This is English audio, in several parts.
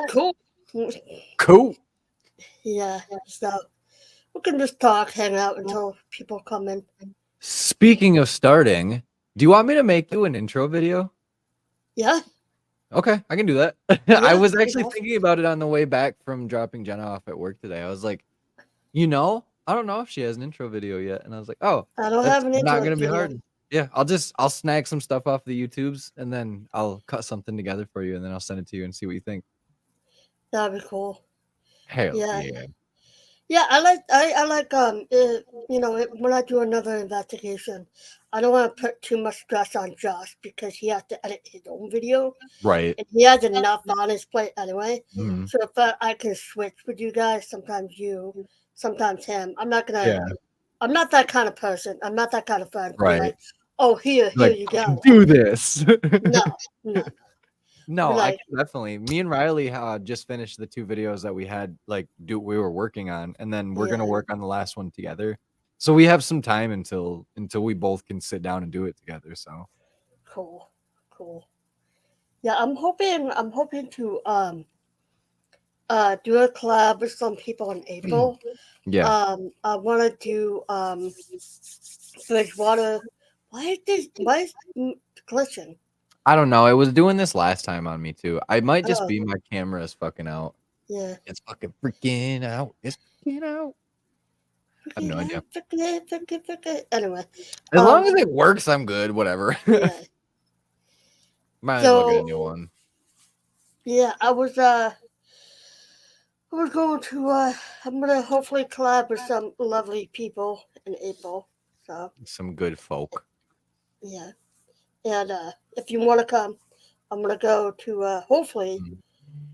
Cool. Cool. Yeah, so we can just talk, hang out until people come in. Speaking of starting, do you want me to make you an intro video? Yeah, Okay, I can do that. I yeah, was you actually know. thinking about it on the way back from dropping Jenna off at work today. I was like, I don't know if she has an intro video yet. And I was like, oh, I don't that's have an not intro gonna be video. hard. Yeah, I'll snag some stuff off the YouTubes and then I'll cut something together for you and then I'll send it to you and see what you think. That'd be cool. Hell Yeah, yeah. yeah. I like when I do another investigation, I don't want to put too much stress on Josh because he has to edit his own video Right. and he has enough on his plate anyway. Mhm. So if I can switch with you guys, sometimes you, sometimes him. Yeah. I'm not that kind of person. I'm not that kind of friend to be Right. like, oh, here Like, you go. do this. No, no. Be No, I like, can definitely. Me and Riley just finished the 2 videos that we had we were working on, and then we're gonna yeah, work on the last one together. So we have some time until we both can sit down and do it together. So cool, cool. Yeah, I'm hoping to do a collab with some people in April. yeah, I want to do Bridgewater. Why is glitching? I don't know. It was doing this last time on me too. I might just Oh, be my camera is fucking out. yeah. It's fucking freaking out. It's freaking out. I have no idea. Anyway, As long as it works, I'm good. Whatever. yeah. Might as well get a So new one. yeah, I was going to I'm gonna hopefully collab with some lovely people in April. So Some good folk. yeah, and if you want to come, I'm gonna go to hopefully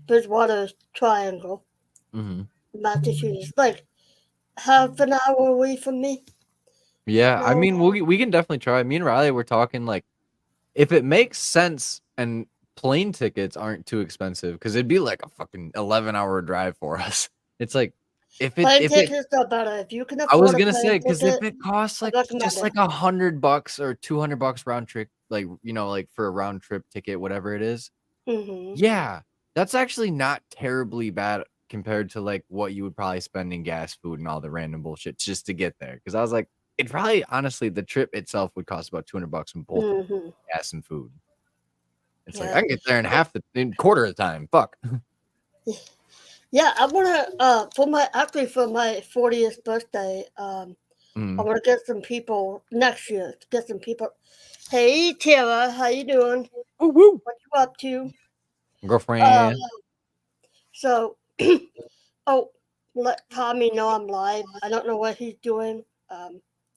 Bridgewater Triangle, Mm-hmm. Massachusetts, like half an hour away from me. Yeah, I No, mean, we can definitely try. Me and Riley were talking like if it makes sense and plane tickets aren't too expensive because it'd be like a fucking 11-hour drive for us. It's like plane if it tickets are better. If you can I was afford a gonna plane say because if ticket, it costs I like recommend just it. like $100 or $200 round trip, like like for a round trip ticket, whatever it is, Hmm. yeah, that's actually not terribly bad compared to like what you would probably spend in gas, food, and all the random bullshit just to get there. Because I was like, it probably honestly the trip itself would cost about $200 in both Hmm. gas and food. It's like Yeah, I can get there in quarter of the time. Fuck. yeah. I wanna for my 40th birthday. I Mm. want to get some people next year. To get some people. Hey Tara, how you doing? Woo woo. What you up to? Um, Girlfriend. so oh, let Tommy know I'm live. I don't know what he's doing.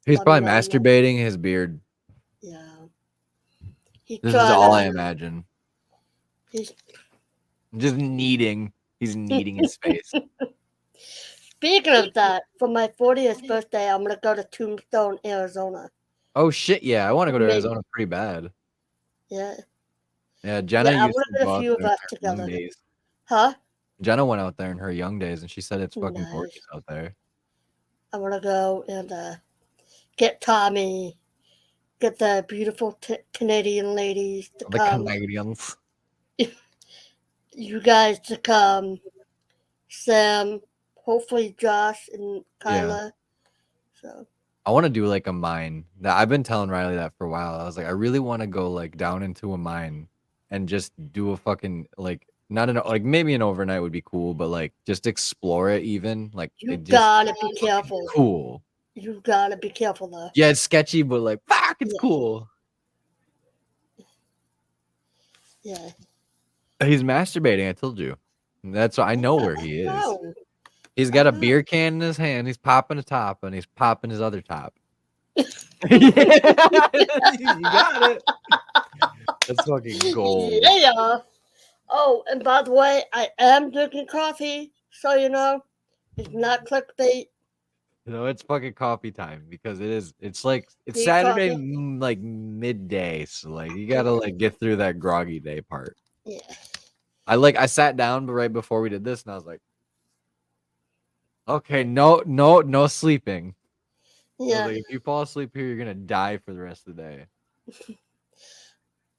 He's Let me probably know. masturbating his beard. Yeah, he's This is trying all I to. imagine. He's Just kneading. He's kneading his face. speaking of that. For my 40th birthday, I'm gonna go to Tombstone, Arizona. Oh shit, yeah. I want to go to Maybe. Arizona pretty bad. Yeah, Yeah, Jenna yeah. I used want to to get go a out few of there in us her young together. days. Huh? Jenna went out there in her young days and she said it's fucking gorgeous Nice. out there. I want to go and get Tommy, get the beautiful Canadian ladies to The come. Canadians. You guys to come. Sam, hopefully Josh and Yeah. Kyla. So I want to do like a mine. That I've been telling Riley that for a while. I was like, I really want to go like down into a mine and just do a fucking like not an like maybe an overnight would be cool, but like just explore it even. Like you it just gotta be fucking careful. cool. You gotta be careful though. Yeah, it's sketchy, but like fuck, it's Yeah, cool. yeah. He's masturbating, I told you. That's why I know where he is. Oh, He's I got a know. beer can in his hand. He's popping a top, and he's popping his other top. Yeah, you got it. That's fucking gold. Yeah. Oh, and by the way, I am drinking coffee, so you know, it's not clickbait. It's fucking coffee time because it is. It's like it's Need Saturday, coffee? like midday. So like you gotta like get through that groggy day part. Yeah. I sat down right before we did this, and I was like, okay, no sleeping. I was Yeah. like, if you fall asleep here, you're gonna die for the rest of the day.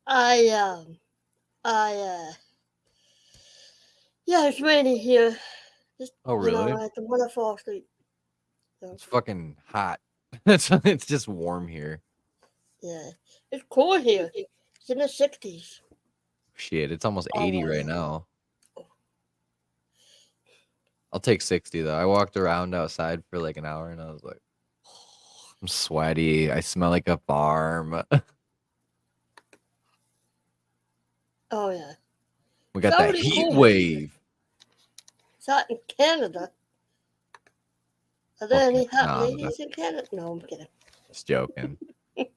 I I Yeah, it's raining here. Just, Oh, you know, really? I don't want to fall asleep. So, It's fucking hot. It's just warm here. yeah. It's cool here. It's in the 60s. Shit, it's almost Oh, 80 right yeah. now. I'll take 60 though. I walked around outside for like an hour and I was like, I'm sweaty. I smell like a farm. Oh, yeah. We It's got that already heat cool here. wave. It's hot in Canada. Are there Fucking any hot Canada. ladies in Canada? No, I'm kidding. Just joking.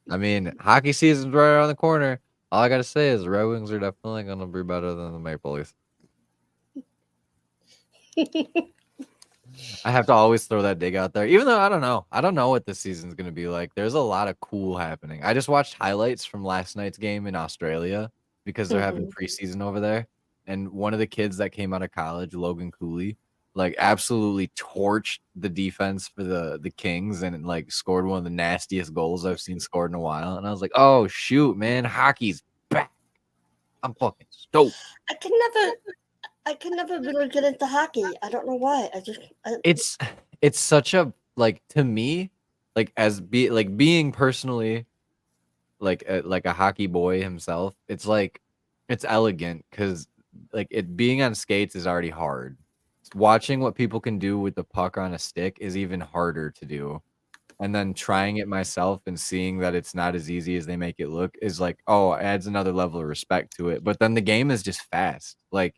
I mean, hockey season's right around the corner. All I gotta say is the Red Wings are definitely gonna be better than the Maple Leafs. I have to always throw that dig out there, even though I don't know. I don't know what this season's gonna be like. There's a lot of cool happening. I just watched highlights from last night's game in Australia because they're having preseason over there. And one of the kids that came out of college, Logan Cooley, like absolutely torched the defense for the Kings and like scored one of the nastiest goals I've seen scored in a while. And I was like, oh shoot, man, hockey's back. I'm fucking stoked. I can never really get into hockey. I don't know why. It's such a like to me, like being personally like a hockey boy himself. It's like it's elegant because like it being on skates is already hard. Watching what people can do with the puck on a stick is even harder to do. And then trying it myself and seeing that it's not as easy as they make it look is like, oh, adds another level of respect to it. But then the game is just fast. Like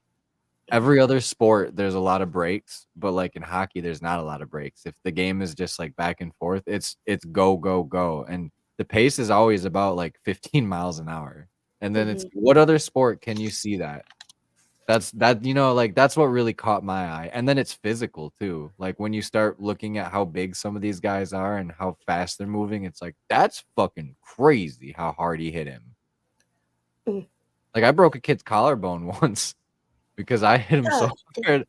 every other sport, there's a lot of breaks, but like in hockey, there's not a lot of breaks. If the game is just like back and forth, it's go, go, go. And the pace is always about like 15 miles an hour. And then it's what other sport can you see that? That's like that's what really caught my eye. And then it's physical too. Like when you start looking at how big some of these guys are and how fast they're moving, it's like that's fucking crazy how hard he hit him. Mm. Like I broke a kid's collarbone once because I hit him so God. hard.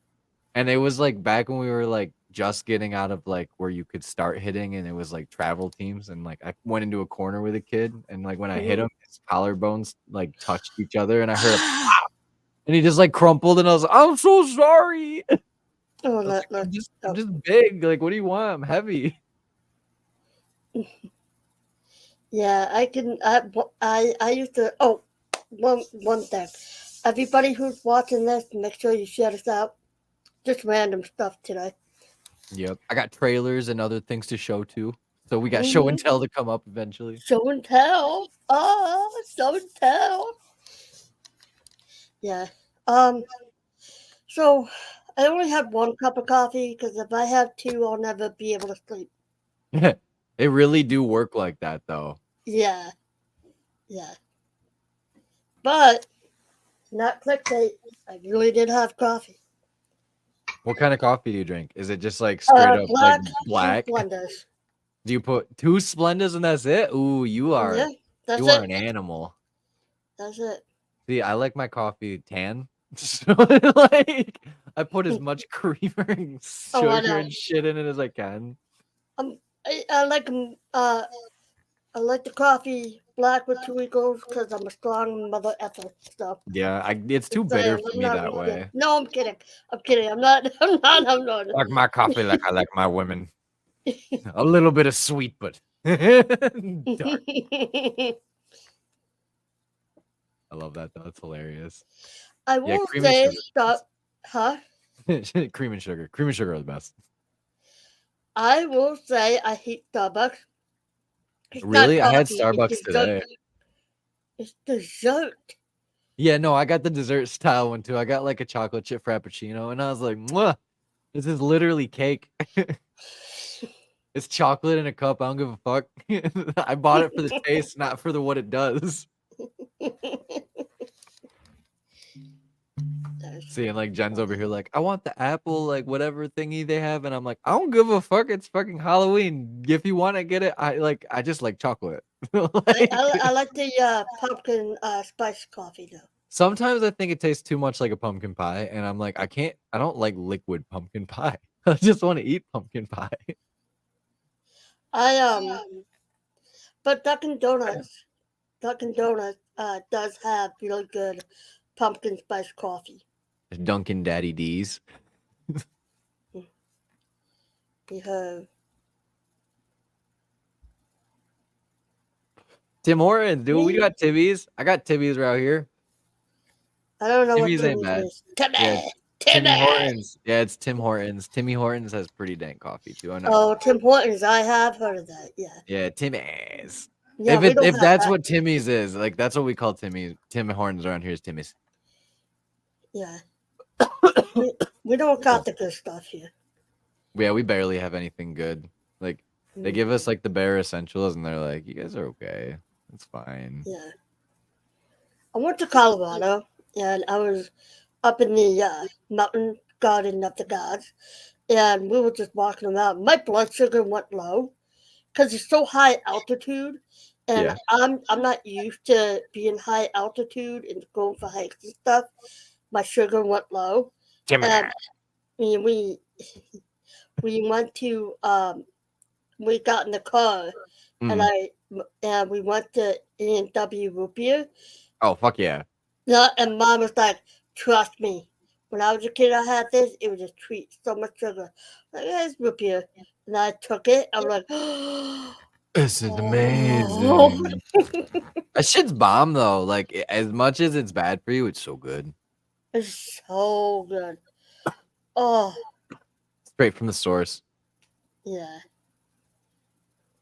And it was like back when we were like just getting out of like where you could start hitting and it was like travel teams and like I went into a corner with a kid and like when I hit him, his collarbones like touched each other and I heard a pop and he just like crumpled and I was like, I'm so sorry. Oh, Like, I'm just big. Like, what do you want? I'm heavy. yeah, I used to. Oh, one thing. Everybody who's watching this, make sure you share this out. Just random stuff today. Yep. I got trailers and other things to show too. So we got show and tell to come up eventually. Show and tell. Oh, show and tell. Yeah. So I only had one cup of coffee because if I have two, I'll never be able to sleep. They really do work like that though. Yeah. Yeah. But not clickbait. I really did have coffee. What kind of coffee do you drink? Is it just like straight up like black? Splendors. Do you put 2 Splendas and that's it? Ooh, you are an animal. That's it. See, I like my coffee tan. So like I put as much creamer and sugar and shit in it as I can. I like the coffee black with 2 equals because I'm a strong mother effer. So yeah, it's too bitter for me that way. No, I'm kidding. I'm not. I like my coffee like I like my women. A little bit of sweet, but dark. I love that though. It's hilarious. I will say stop. Huh? Cream and sugar. Cream and sugar are the best. I will say I hate Starbucks. Really? I had Starbucks today. It's dessert. Yeah, no, I got the dessert style one too. I got like a chocolate chip frappuccino, and I was like, "Mwah! This is literally cake." It's chocolate in a cup. I don't give a fuck. I bought it for the taste, not for what it does. See, and like Jen's over here, like, I want the apple, like whatever thingy they have, and I'm like, I don't give a fuck. It's fucking Halloween. If you want to get it, I just like chocolate. I like the pumpkin spice coffee though. Sometimes I think it tastes too much like a pumpkin pie, and I'm like, I don't like liquid pumpkin pie. I just want to eat pumpkin pie. But Dunkin' Donuts does have really good pumpkin spice coffee. Dunkin' Daddy D's. We have Tim Hortons, dude. We me. got Timmy's. I got Timmy's right here. I don't know what Timmy's ain't Timmy's bad. is. Timmy! Yeah, Timmy! Timmy Hortons. Yeah, it's Tim Hortons. Timmy Hortons has pretty dank coffee too. I'm not Oh, gonna. Tim Hortons. I have heard of that. Yeah. Yeah, Timmy's. Yeah, we don't If have that's that. what Timmy's is, like that's what we call Timmy's. Tim Hortons around here is Timmy's. Yeah. We don't got the good stuff here. Yeah, we barely have anything good. Like they Mm, give us like the bare essentials, and they're like, "You guys are okay. It's fine." Yeah. I went to Colorado and I was up in the mountain garden of the gods, and we were just walking around. My blood sugar went low because it's so high altitude, and Yeah. I'm not used to being high altitude and going for hikes and stuff. My sugar went low, and we went to we got in the car and we went to A&W Root Beer. Oh fuck yeah! Yeah, and Mom was like, "Trust me, when I was a kid, I had this. It was a treat, so much sugar. Like, yeah, it's root beer." And I took it. I'm like, This is "Oh, amazing. That shit's bomb though. Like as much as it's bad for you, it's so good. it's so good." Oh, Straight from the source. yeah,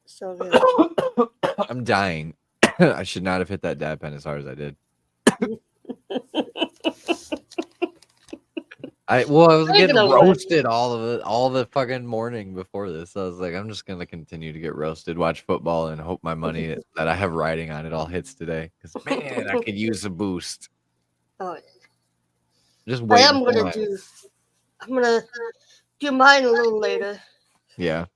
so good. I'm dying. I should not have hit that dab pen as hard as I did. I was Take getting it away. roasted all the fucking morning before this. I was like, I'm just gonna continue to get roasted, watch football, and hope my money that I have riding on it all hits today. Because man, I could use a boost. Oh, Just I wait. am gonna do. I'm gonna do mine a little later. Yeah.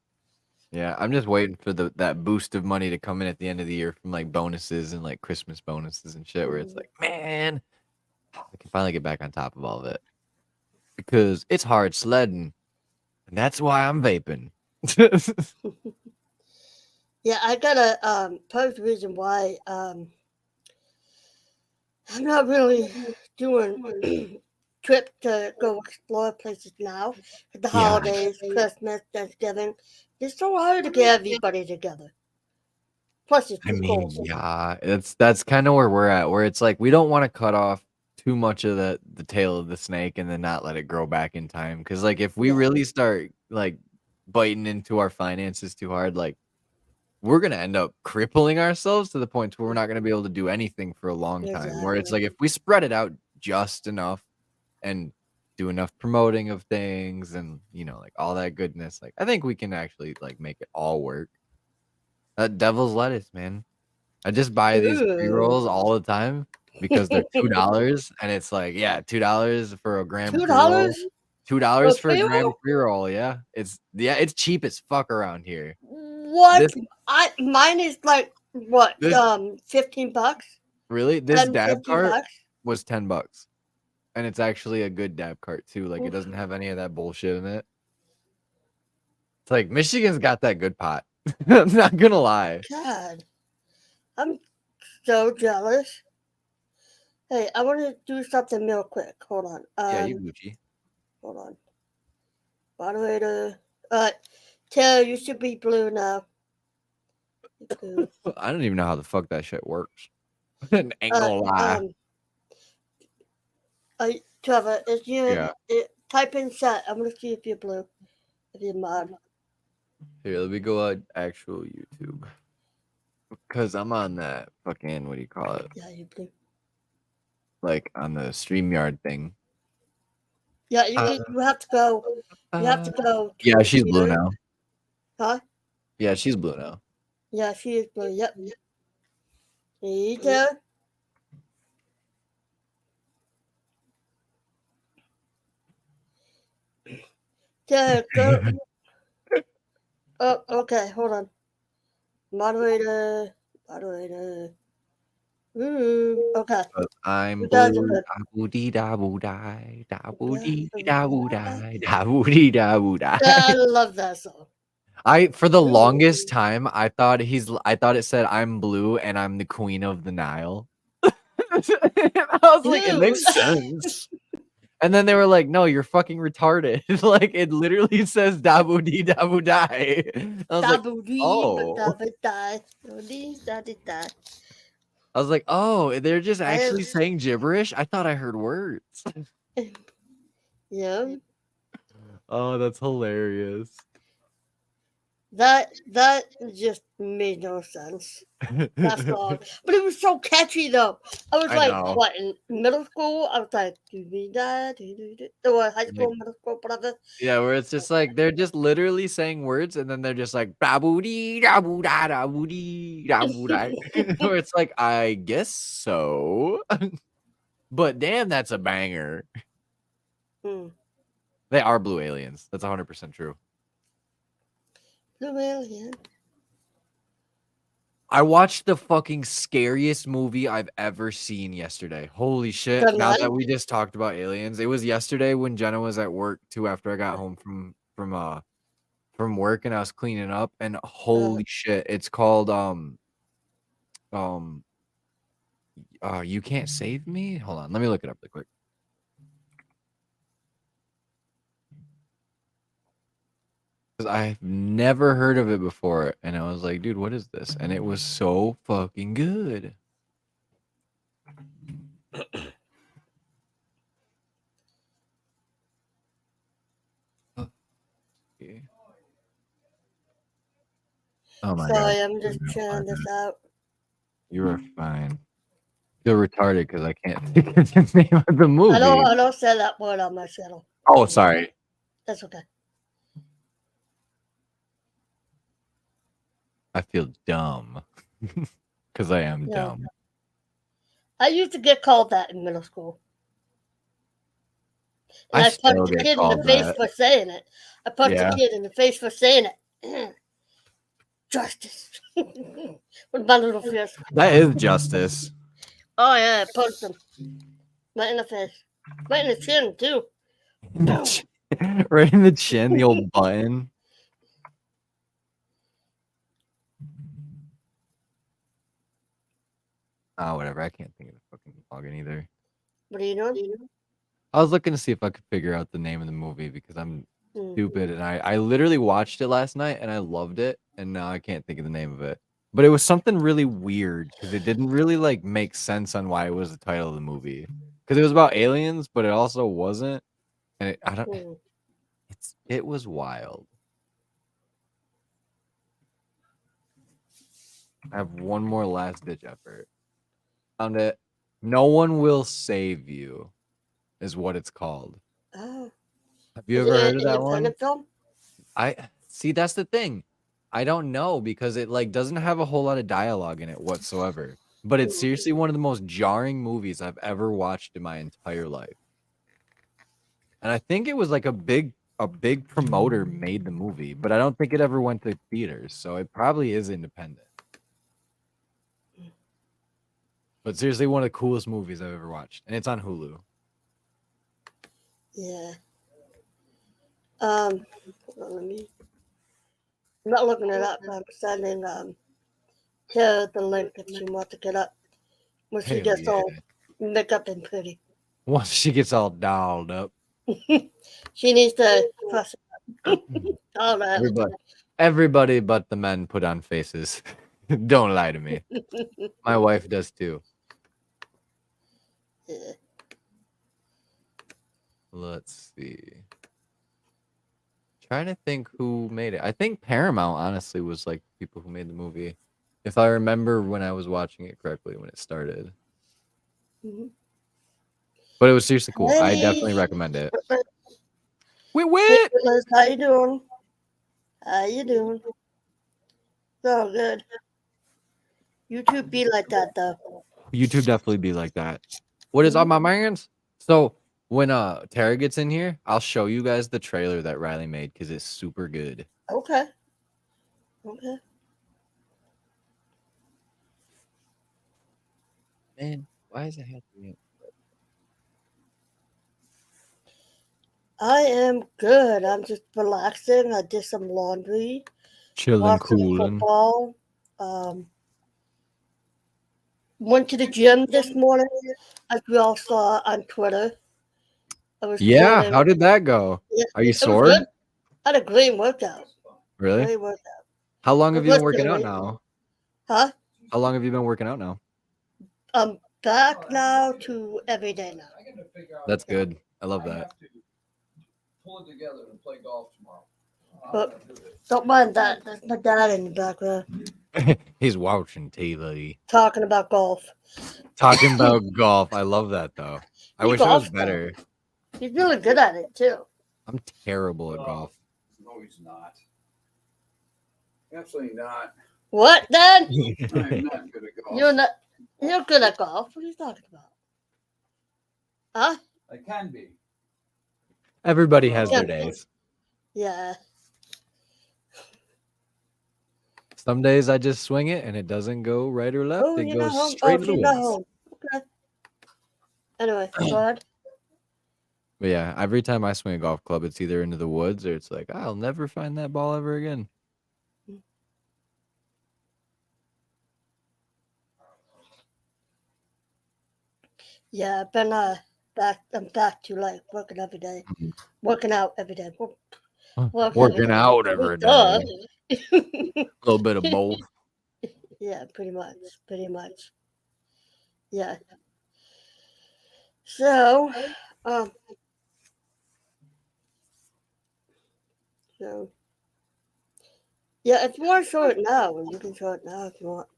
Yeah, I'm just waiting for that boost of money to come in at the end of the year from like bonuses and like Christmas bonuses and shit where it's like, man, I can finally get back on top of all of it. Because it's hard sledding. And that's why I'm vaping. Yeah, I gotta part of the reason why I'm not really doing trip to go explore places now. The Yeah. holidays, Christmas, Thanksgiving. It's so hard to get everybody together. Plus, it's I too mean, cold. yeah, that's kind of where we're at, where it's like we don't want to cut off too much of the tail of the snake and then not let it grow back in time. Because like if we Yeah. really start like biting into our finances too hard, like we're gonna end up crippling ourselves to the point where we're not gonna be able to do anything for a long time. Where it's Exactly. like if we spread it out just enough and do enough promoting of things and like all that goodness, like I think we can actually like make it all work. That devil's lettuce, man. I just buy these pre-rolls all the time because they're $2 and it's like, yeah, $2 for a gram $2 pre-roll. for a $2 for a gram pre-roll? pre-roll, yeah. It's cheap as fuck around here. What? This Mine is like what? This- $15. really? This 10, dab 15 cart bucks. was $10. And it's actually a good dab cart too. Like it doesn't have any of that bullshit in it. It's like Michigan's got that good pot. I'm not gonna lie. God, I'm so jealous. Hey, I want to do something real quick. Hold on. Yeah, you Gucci. Hold on. Moderator. Taylor, you should be blue now. Blue. I don't even know how the fuck that shit works. Ain't gonna lie. Trevor, if you Yeah. type in chat, I'm gonna see if you're blue. If you're mod. Here, let me go on actual YouTube. Because I'm on that fucking, what do you call it? Yeah, you're blue. Like on the StreamYard thing. Yeah, you have to go. You have to go. To Yeah, she's blue computer. now. Huh? Yeah, she's blue now. Yeah, she is blue. Yep. See there? There, go. Oh, okay. Hold on. Moderator. Okay. I'm You guys are blue. good. Da-boo-dee, da-boo-die, da-boo-dee, da-boo-die, da-boo-dee, da-boo-die. I love that song. For the longest time, I thought it said I'm blue and I'm the queen of the Nile. I was like, it makes sense. And then they were like, "No, you're fucking retarded." Like it literally says "dabu dee dabu die." I was like, "Oh." I was like, "Oh, they're just actually saying gibberish." I thought I heard words. Yeah. Oh, that's hilarious. That just made no sense. That's all. But it was so catchy though. I was I like, know. what, in middle school? I was like, or high school, middle school, whatever. Yeah, where it's just like they're just literally saying words and then they're just like dabu dee dabu da dabu dee dabu da. Where it's like, I guess so. But damn, that's a banger. Hmm. They are blue aliens. That's 100% true. Blue alien. I watched the fucking scariest movie I've ever seen yesterday. Holy shit. The Now that Nun? we just talked about aliens, it was yesterday when Jenna was at work too after I got home from work and I was cleaning up and holy shit, it's called um You Can't Save Me? Hold on, let me look it up real quick. Because I've never heard of it before. And I was like, dude, what is this? And it was so fucking good. Oh my Sorry, god. I'm just trying this out. You are fine. Feel retarded because I can't think of the name of the movie. I don't say that word on my channel. Oh, sorry. That's okay. I feel dumb. Because I am Yeah. dumb. I used to get called that in middle school. And I still punched a get kid in the called face that. for saying it. I punched Yeah. a kid in the face for saying it. Justice. With my little fist. That is justice. Oh yeah, I punched him. Right in the face. Right in the chin too. Right in the chin, the old button. Oh, whatever. I can't think of the fucking login either. What are you doing? I was looking to see if I could figure out the name of the movie because I'm stupid and I literally watched it last night and I loved it and now I can't think of the name of it. But it was something really weird because it didn't really like make sense on why it was the title of the movie. Because it was about aliens, but it also wasn't. And it was wild. I have one more last ditch effort. Found it. No One Will Save You is what it's called. Oh. Have you ever heard of that one? Film? I see that's the thing. I don't know because it like doesn't have a whole lot of dialogue in it whatsoever. But it's seriously one of the most jarring movies I've ever watched in my entire life. And I think it was like a big promoter made the movie, but I don't think it ever went to theaters, so it probably is independent. But seriously, one of the coolest movies I've ever watched, and it's on Hulu. Yeah. Hold on, I'm not looking it up, but I'm sending to the link if she wants to get up. When she gets all makeup and pretty. Once she gets all dolled up. She needs to press all that. Everybody but the men put on faces. Don't lie to me. My wife does too. Yeah. Let's see. Trying to think who made it. I think Paramount honestly was like people who made the movie. If I remember when I was watching it correctly when it started. Mm-hmm. But it was seriously cool. I definitely recommend it. Hey, Liz, how you doing? How you doing? So good. YouTube be like that though. YouTube definitely be like that. What is up, my mans? So when Tara gets in here, I'll show you guys the trailer that Riley made because it's super good. Okay. Man, why is it happening? I am good. I'm just relaxing. I did some laundry. Chilling, cooling. Football. Went to the gym this morning, as we all saw on Twitter. I was Yeah, doing how it. did that go? Yeah, Are you it was sore? good. I had a great workout. Really? Great workout. How long have you been working out Listening. now? Huh? How long have you been working out now? I'm back now to every day now. That's good. I love that. Pull it together and play golf tomorrow. But don't mind that. That's my dad in the background He's watching TV. talking about golf. Talking about golf. I love that though. I He wish I was golfs, better. He's really good at it too. I'm terrible at golf. No, he's not. Absolutely not. What, Dad? I'm not good at golf. You're not. You're good at golf. What are you talking about? Huh? I can be. Everybody has their Yeah. days. Yeah. Some days I just swing it and it doesn't go right or left. Oh, It you're not goes home. straight Oh, to the she's not woods. home. Okay. Anyway, go ahead. But yeah, every time I swing a golf club, it's either into the woods or it's like, I'll never find that ball ever again. Yeah, I've been back. I'm back to like working every day, Mhm. working out every day. Working out every Duh. day. A little bit of both. Yeah, pretty much. Pretty much. Yeah. So, so yeah, if you want to show it now, you can show it now if you want.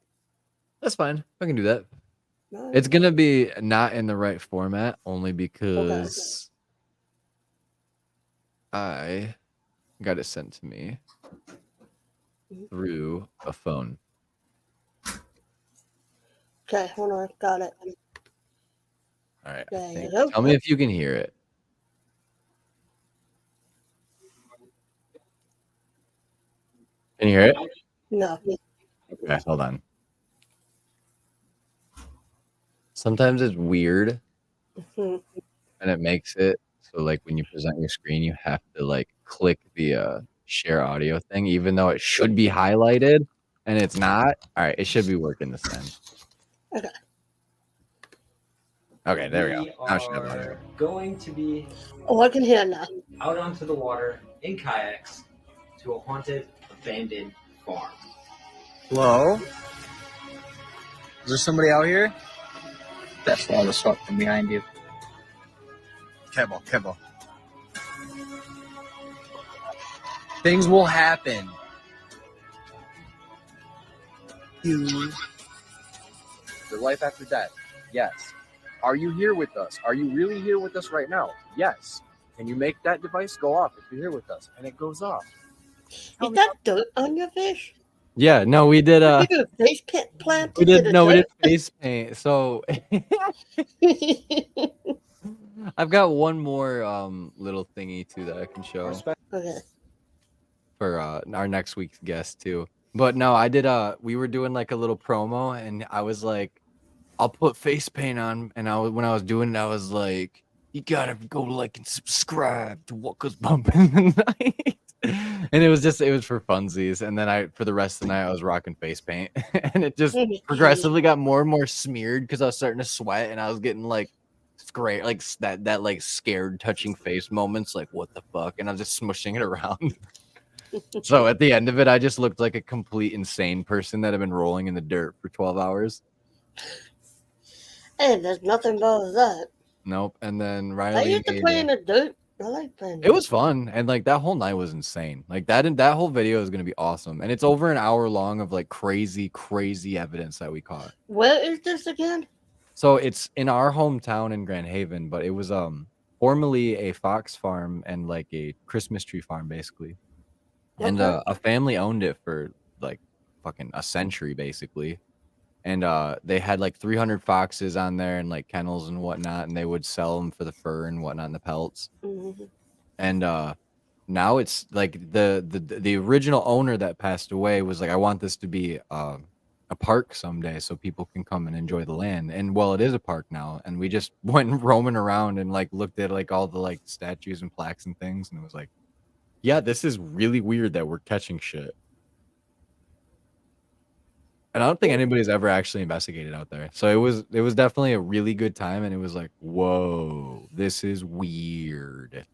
That's fine. I can do that. No, It's gonna be not in the right format only because I got it sent to me through a phone. okay, hold on, got it. All right. There you Thank go. you. Tell me if you can hear it. Can you hear it? No. Okay, hold on. Sometimes it's weird Mhm. and it makes it so like when you present your screen, you have to like click the share audio thing, even though it should be highlighted and it's not. All right, it should be working this time. Okay. Okay, there we go. We Now it should have audio. are going to be Oh, I can hear now. out onto the water in kayaks to a haunted, abandoned farm. Hello? Is there somebody out here? That's all the smoke from behind you. Kibble. Things will happen. The life after death. Yes. Are you here with us? Are you really here with us right now? Yes. Can you make that device go off if you're here with us? And it goes off. Is that dirt on your fish? Yeah, no, we did Did you do a face plant? we did face paint. So I've got one more little thingy too that I can show Okay. for our next week's guest too. But no, I did we were doing like a little promo and I was like, I'll put face paint on, and when I was doing it, I was like, you gotta go like and subscribe to What Goes Bumping in the Night. And it was for funsies. And then for the rest of the night I was rocking face paint. And it just progressively got more and more smeared because I was starting to sweat and I was getting like great like that like scared touching face moments, like what the fuck, and I was just smushing it around. So at the end of it I just looked like a complete insane person that had been rolling in the dirt for 12 hours. Hey, there's nothing wrong with that. Nope. And then I Riley used to play in the dirt. I like playing. it was fun, and like that whole night was insane. Like that whole video is gonna be awesome, and it's over an hour long of like crazy evidence that we caught. Where is this again? So it's in our hometown in Grand Haven, but it was formerly a fox farm and like a Christmas tree farm basically. And Okay. a family owned it for like fucking a century basically. And they had like 300 foxes on there and like kennels and whatnot, and they would sell them for the fur and whatnot and the pelts. Mhm. And now it's like the original owner that passed away was like, I want this to be a park someday so people can come and enjoy the land. And well, it is a park now, and we just went roaming around and like looked at like all the like statues and plaques and things, and it was like, yeah, this is really weird that we're catching shit. And I don't think anybody's ever actually investigated out there. So it was definitely a really good time, and it was like, whoa, this is weird.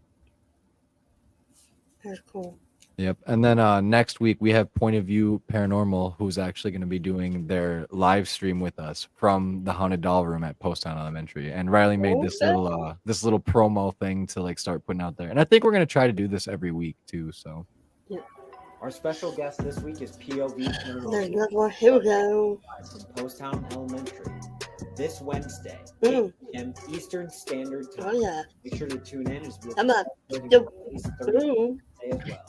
That's cool. Yep. And then next week we have Point of View Paranormal, who's actually going to be doing their live stream with us from the Haunted Doll Room at Postown Elementary. And Riley made this Okay. little promo thing to like start putting out there. And I think we're going to try to do this every week too. So Our special guest this week is POV There's Paranormal another one. Here we go. from Postown Elementary. This Wednesday, Mm. 8 p.m. Eastern Standard Oh Time. yeah. Make sure to tune in as we'll Come on. be Yep. released Thursday Mm. as well.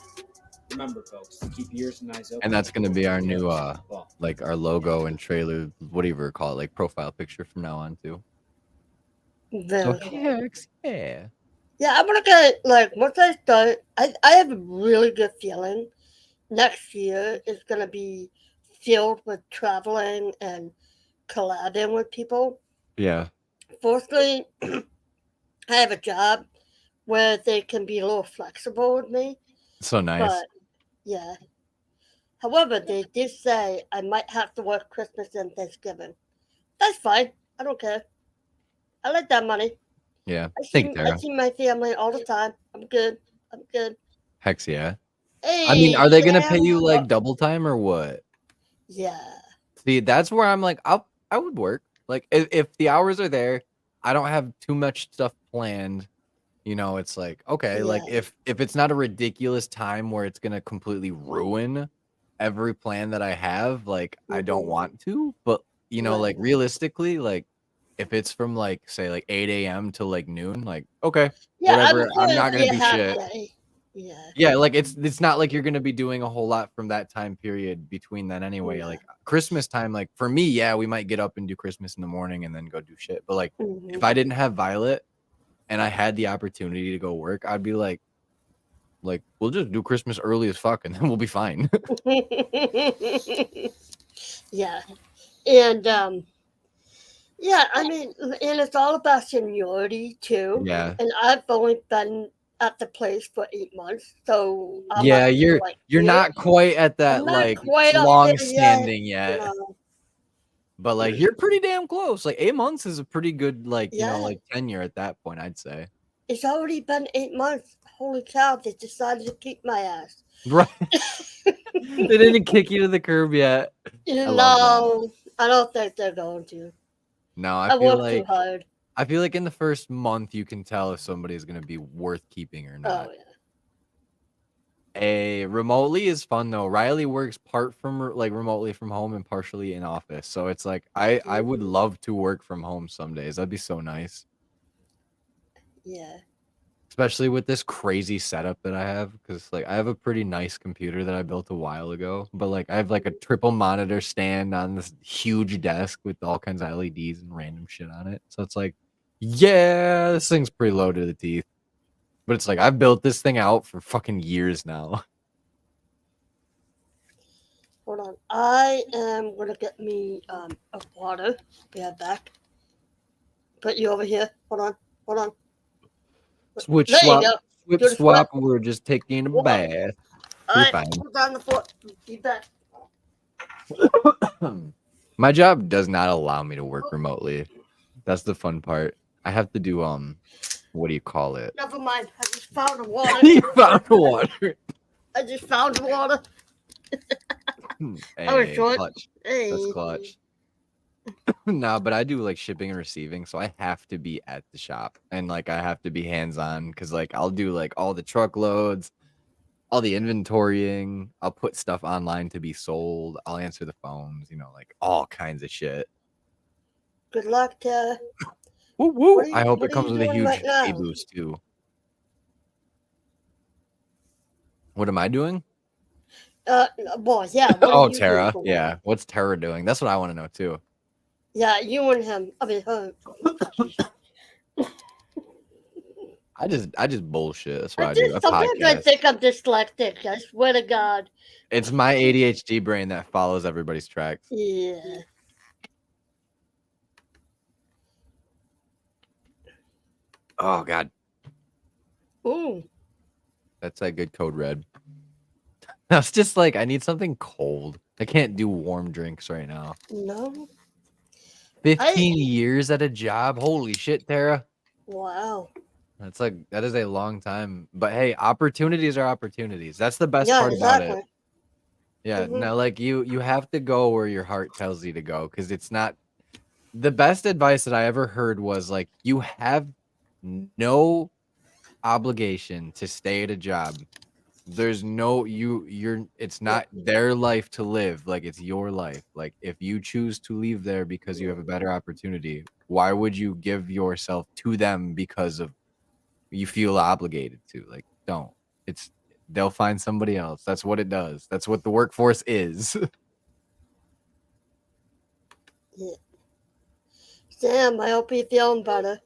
Remember, folks, keep your ears and eyes open. and that's going to be our new Well, like our logo and trailer, whatever call it, like profile picture from now on too. So Very. heck yeah. Yeah, I'm gonna get like once I start. I have a really good feeling. Next year is gonna be filled with traveling and collabing with people. Yeah. Fourthly, I have a job where they can be a little flexible with me. So nice. But yeah. However, they did say I might have to work Christmas and Thanksgiving. That's fine. I don't care. I like that money. Yeah. I Thank see, Tara. I see my family all the time. I'm good. I'm good. Heck yeah. Hey, I mean, are they gonna pay Sam. you like double time or what? Yeah. See, that's where I'm like, I would work. Like if the hours are there, I don't have too much stuff planned. You know, it's like, okay, like Yeah. if it's not a ridiculous time where it's gonna completely ruin every plan that I have, like I don't Mhm. want to. But you know, like Right. realistically, like if it's from like say like 8 a.m. to like noon, like okay, Yeah, whatever. I'm good not to gonna be do a half shit. day. Yeah. Yeah, like it's not like you're gonna be doing a whole lot from that time period between then anyway. Yeah. Like Christmas time, like for me, yeah, we might get up and do Christmas in the morning and then go do shit. But like Mhm. if I didn't have Violet and I had the opportunity to go work, I'd be like we'll just do Christmas early as fuck and then we'll be fine. Yeah. And yeah, I mean, and it's all about seniority too. Yeah. And I've only been at the place for 8 months, so I'm Yeah, up to, you're like, you're eight. not quite at that I'm not like quite up long there yet, standing you yet. know. But like you're pretty damn close. Like 8 months is a pretty good like, you know, Yeah. like tenure at that point, I'd say. It's already been 8 months. Holy cow! They decided to keep my ass. Right. They didn't kick you to the curb yet. You love know, I don't think they're going to. No, I I feel worked too like hard. I feel like in the first month you can tell if somebody's gonna be worth keeping or not. Oh yeah. Remotely is fun though. Riley works part from like remotely from home and partially in office. So it's like I would love to work from home some days. That'd be so nice. Yeah. Especially with this crazy setup that I have, because like I have a pretty nice computer that I built a while ago, but like I have like a triple monitor stand on this huge desk with all kinds of LEDs and random shit on it. So it's like, yeah, this thing's pretty low to the teeth. But it's like I've built this thing out for fucking years now. Hold on. I am gonna get me a water. Be right back. Put you over here. Hold on. Hold on. Switch There swap, you go. swip Do the swap. We're just taking a Whoa. bath. All You're right. fine. Hold on the floor. Be back. My job does not allow me to work remotely. That's the fun part. I have to do what do you call it? Never mind. I just found the water. You found water. I just found the water. Hey, short. clutch. Hey. That's clutch. No, but I do like shipping and receiving, so I have to be at the shop and like I have to be hands-on because like I'll do like all the truckloads, all the inventorying, I'll put stuff online to be sold, I'll answer the phones, you know, like all kinds of shit. Good luck, Tara. Woo woo. What are you- I hope what it are comes you with a doing huge right now? pay boost too. What am I doing? Boy, yeah. What are Oh, you doing Tara. for Yeah. work? What's Tara doing? That's what I want to know too. Yeah, you and him. I mean, her. I just bullshit. That's what I, I do. just A sometimes I podcast. think I'm dyslexic. I swear to God. It's my ADHD brain that follows everybody's tracks. Yeah. Oh God, Ooh. that's that good code red. I was just like, I need something cold. I can't do warm drinks right now. No. 15 years at a job. Holy shit, Tara. Wow. That is a long time. But hey, opportunities are opportunities. That's the best Yeah, part about exactly. it. Yeah, Mhm. no, like you have to go where your heart tells you to go, because it's not the best advice that I ever heard was like you have no obligation to stay at a job. There's no you're it's not their life to live, like it's your life. Like if you choose to leave there because you have a better opportunity, why would you give yourself to them because of you feel obligated to? Like don't. It's they'll find somebody else. That's what it does. That's what the workforce is. Yeah. Sam, I hope you're feeling better.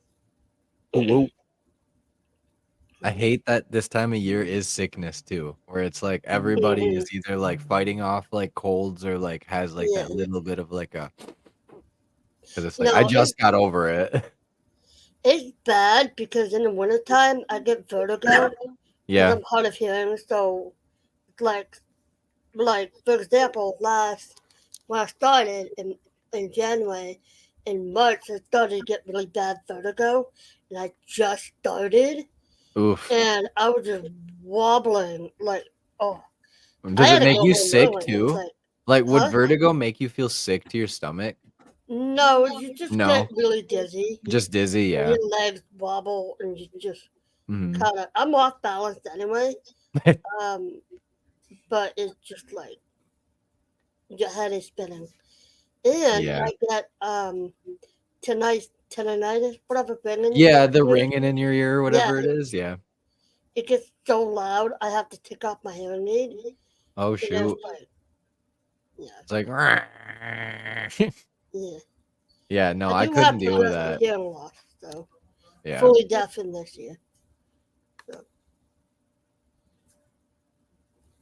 I hate that this time of year is sickness too, where it's like everybody is either like fighting off like colds or like has like Yeah. that little bit of like a, because it's like No, I just got over it. It's bad because in the wintertime I get vertigo. Yeah. I'm hard of hearing, so like for example, when I started in January, in March I started to get really bad vertigo, and I just started, Oof. and I was just wobbling like, oh. Does it make you sick too? Like, would Huh? vertigo make you feel sick to your stomach? No, you just No. get really dizzy. Just dizzy, And yeah. your legs wobble, and you just Mhm. kind of. I'm off balance anyway. But it's just like your head is spinning, and Yeah. I get tinnitus, whatever ringing. Yeah, the ringing in your ear or whatever it is. Yeah. It gets so loud, I have to take off my hearing aid. Oh And shoot. It's like yeah. yeah, no, I do couldn't have deal with progressive that. hearing loss, so Yeah. fully deaf in this year. So.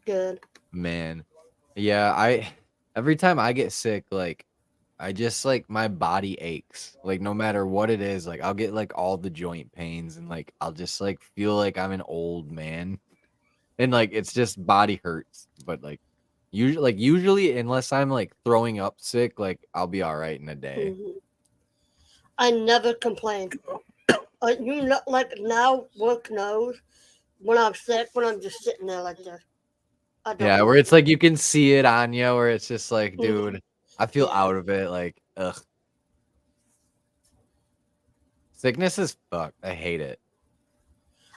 Good. Man. Yeah, every time I get sick, like I just like my body aches. Like no matter what it is, like I'll get like all the joint pains and like I'll just like feel like I'm an old man. And like it's just body hurts. But like usually unless I'm like throwing up sick, like I'll be all right in a day. Mhm. I never complain. You know, like now work knows when I'm sick, when I'm just sitting there like this. I don't Yeah, know. where it's like you can see it on you, where it's just like, dude, I feel Yeah. out of it. Like, ugh. Sickness is fucked. I hate it.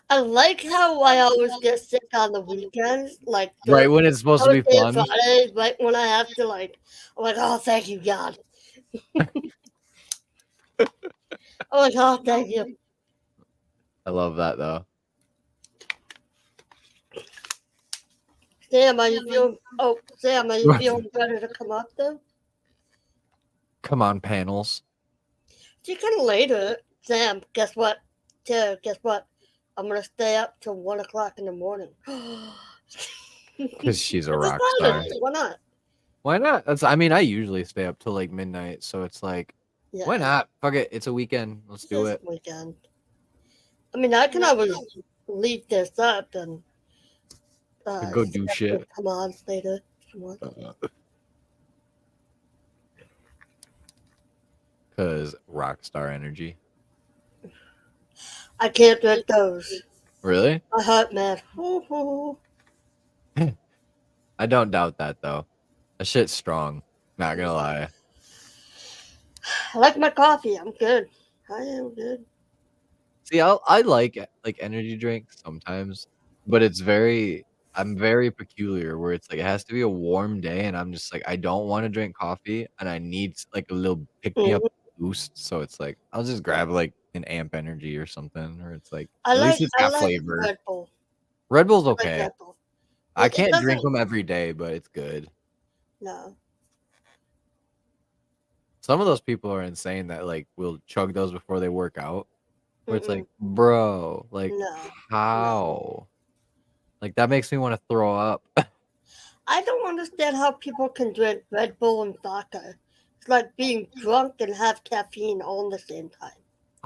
I like how I always get sick on the weekends, like Right when it's supposed to be Thursday and fun. Friday, right when I have to like, I'm like, oh, thank you, God. I'm like, oh, thank you. I love that though. Sam, are you feeling? Oh, Sam, are you What? feeling better to come up though? Come on, panels. See, kind of later, Sam. Guess what? Tara, guess what? I'm gonna stay up till 1 o'clock in the morning. Because she's a It's rock star. Saturday, why not? Why not? I mean, I usually stay up till like midnight, so it's like, Yeah, why not? Fuck it. It's a weekend. Let's do this it. weekend. I mean, I can always leave this up and Go do shit. Come on later if you want. Because rock star energy. I can't drink those. Really? My heart, man. Hoo-hoo. I don't doubt that though. That shit's strong. Not gonna lie. I like my coffee. I'm good. I am good. See, I like energy drinks sometimes, but I'm very peculiar where it's like it has to be a warm day and I'm just like I don't want to drink coffee and I need like a little pick me up boost. So it's like I'll just grab like an Amp Energy or something, or it's like at least it's got flavor. Red Bull. Red Bull's I like okay. Red Bull. I It can't drink doesn't- them every day, but it's good. No. Some of those people are insane that like will chug those before they work out. Where it's Mm-mm. like, bro, like No. how? Like that makes me want to throw up. I don't understand how people can drink Red Bull and vodka. It's like being drunk and have caffeine all in the same time.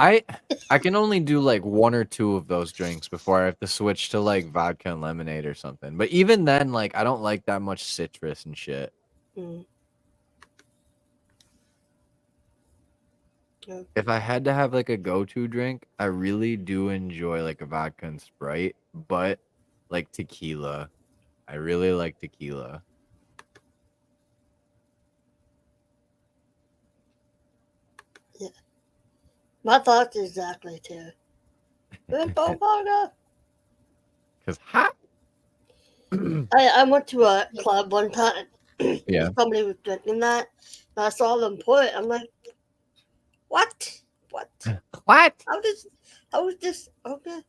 I can only do like one or two of those drinks before I have to switch to like vodka and lemonade or something. But even then, like I don't like that much citrus and shit. Mm. If I had to have like a go-to drink, I really do enjoy like a vodka and Sprite, but like tequila. I really like tequila. My thoughts exactly too. Rainbow vodka. Cause hot. I went to a club one time. Yeah. Somebody was drinking that. And I saw them pour it. I'm like, what? What? What? How is this? Okay.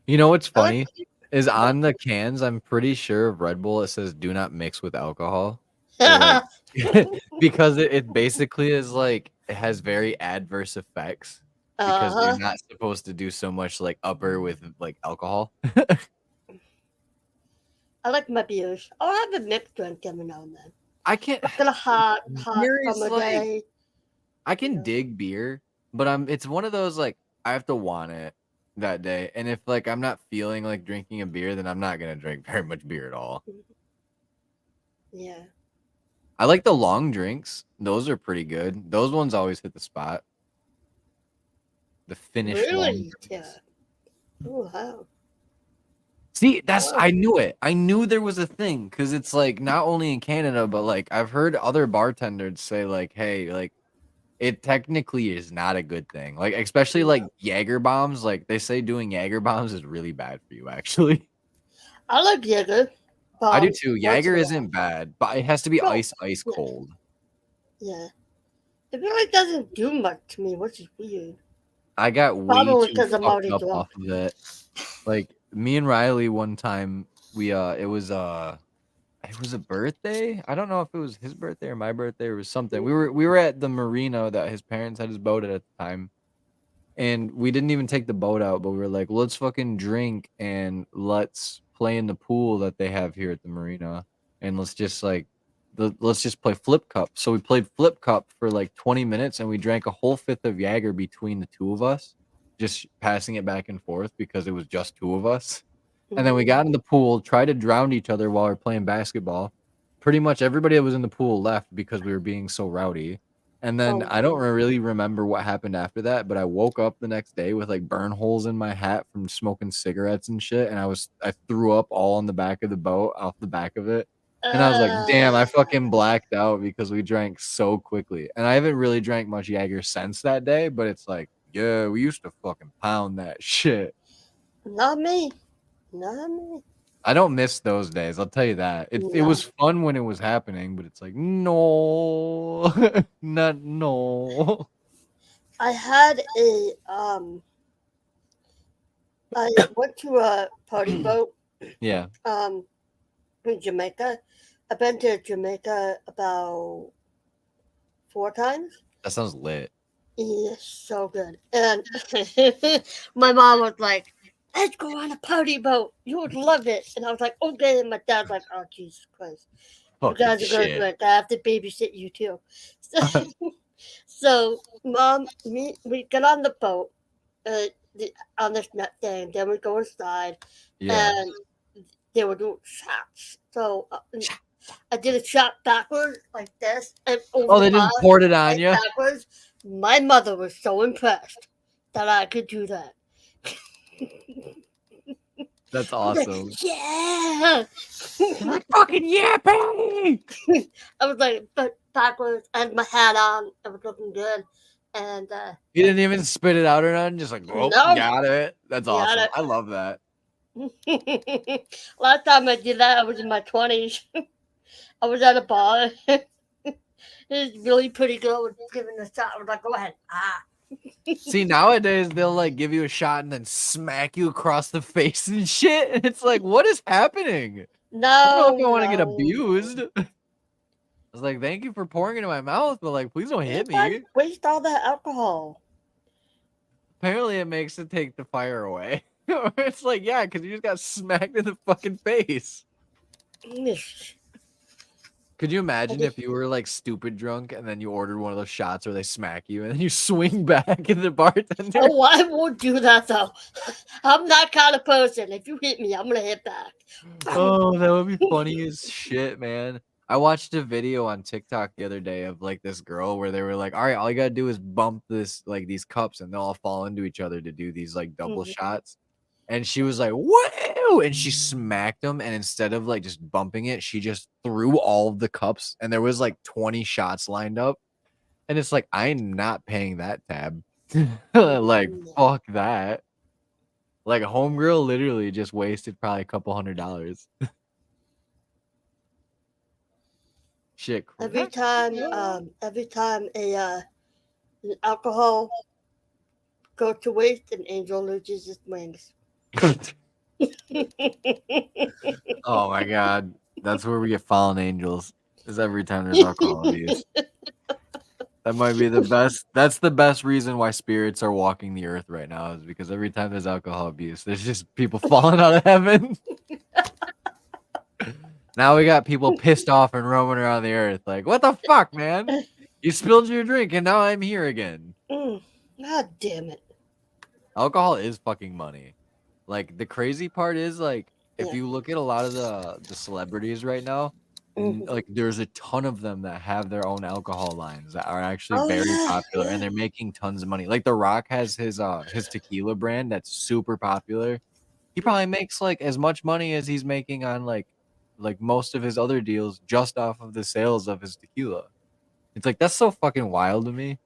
You know what's I like- funny is on the cans. I'm pretty sure of Red Bull it says "Do not mix with alcohol." Or, like, because it basically is like it has very adverse effects because Uh-huh. you're not supposed to do so much like upper with like alcohol. I like my beers. I'll have a mixed drink every now and then. I can't. It's got a hot Beer is summer like- day. I can Yeah. dig beer, but it's one of those like I have to want it that day, and if like I'm not feeling like drinking a beer, then I'm not gonna drink very much beer at all. Yeah. I like the long drinks; those are pretty good. Those ones always hit the spot. The Finnish long Really? drinks. Yeah. Oh, wow. See, I knew it. I knew there was a thing because it's like not only in Canada, but like I've heard other bartenders say like, "Hey, like it technically is not a good thing." Like especially like Jaeger bombs. Like they say doing Jaeger bombs is really bad for you. Actually, I like Jaeger. I do bombs too. once Jaeger in a isn't bad, but it has to be No. ice Yeah. cold. while. Yeah. It really doesn't do much to me, which is weird. I got way Probably too 'cause I'm fucked already up drunk. off of it. Like me and Riley one time, it was a birthday. I don't know if it was his birthday or my birthday or it was something. We were at the marina that his parents had his boat at the time. And we didn't even take the boat out, but we were like, let's fucking drink and let's play in the pool that they have here at the marina. And let's just play flip cup. So we played flip cup for like 20 minutes and we drank a whole fifth of Jaeger between the two of us, just passing it back and forth because it was just two of us. And then we got in the pool, tried to drown each other while we were playing basketball. Pretty much everybody that was in the pool left because we were being so rowdy. And then Oh, I don't man. really remember what happened after that, but I woke up the next day with like burn holes in my hat from smoking cigarettes and shit. And I threw up all on the back of the boat, off the back of it. And I was like, damn, I fucking blacked out because we drank so quickly. And I haven't really drank much Jaeger since that day, but it's like, yeah, we used to fucking pound that shit. Not me. Not me. I don't miss those days. I'll tell you that. It No. was fun when it was happening, but it's like, no, no. I had I went to a party boat Yeah. in Jamaica. I've been to Jamaica about 4 times. That sounds lit. Yeah, so good. And my mom was like, let's go on a party boat. You would love it. And I was like, okay. And my dad's like, oh, Jesus Christ. You Fucking guys are going to shit. do it. I have to babysit you too. So Mom, we get on the boat on this nut thing. Then we go inside. Yeah. And they were doing shots. So I did a shot backwards like this. And Oh, they just poured it on you? backwards. My mother was so impressed that I could do that. That's I was like, awesome. yeah. Like, fucking yeah, baby. I was like backwards and my hat on. I was looking good. And You didn't even spit it out or nothing. Just like, oh, No. got it. That's Got awesome. it. I love that. last time I did that, I was in my 20s. I was at a bar. This really pretty girl was giving a shot. I was like, go ahead. See, nowadays they'll like give you a shot and then smack you across the face and shit. And it's like, what is happening? No. I don't know if I want to get no. abused. I was like, thank you for pouring it in my mouth, but like, please don't hit Why me. waste all that alcohol? Apparently, it makes it take the fire away. It's like, yeah, because you just got smacked in the fucking face. Could you imagine if you were like stupid drunk and then you ordered one of those shots where they smack you and then you swing back at the bartender? Oh, I won't do that though. I'm that kind of person. If you hit me, I'm gonna hit back. Oh, that would be funny as shit, man. I watched a video on TikTok the other day of like this girl where they were like, all right, all you gotta do is bump this like these cups and they'll all fall into each other to do these like double shots. And she was like, whoa! And she smacked them. And instead of like just bumping it, she just threw all of the cups. And there was like 20 shots lined up. And it's like, I'm not paying that tab. Like, fuck that. Like, homegirl literally just wasted probably a couple $100. Shit. Every time an alcohol goes to waste, an angel loses its wings. Oh my god. That's where we get fallen angels. Is every time there's alcohol abuse. That might be the best. That's the best reason why spirits are walking the earth right now, is because every time there's alcohol abuse, there's just people falling out of heaven. Now we got people pissed off and roaming around the earth. Like, what the fuck, man? You spilled your drink and now I'm here again. God damn it. Alcohol is fucking money. Like, the crazy part is, like, if you look at a lot of the celebrities right now, like, there's a ton of them that have their own alcohol lines that are actually very popular, and they're making tons of money. Like, The Rock has his tequila brand that's super popular. He probably makes like as much money as he's making on like most of his other deals just off of the sales of his tequila. It's like, that's so fucking wild to me.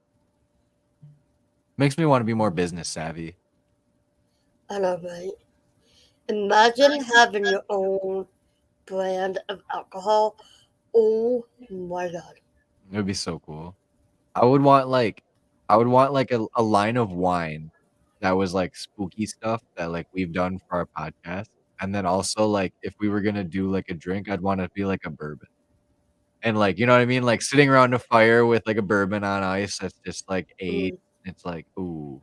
Makes me want to be more business savvy. I know, right? Imagine having your own brand of alcohol. Oh my god. It would be so cool. I would want like a line of wine that was like spooky stuff that like we've done for our podcast. And then also like if we were gonna do like a drink, I'd want it to be like a bourbon. And like, you know what I mean? Like sitting around a fire with like a bourbon on ice that's just like aged. It's like, ooh,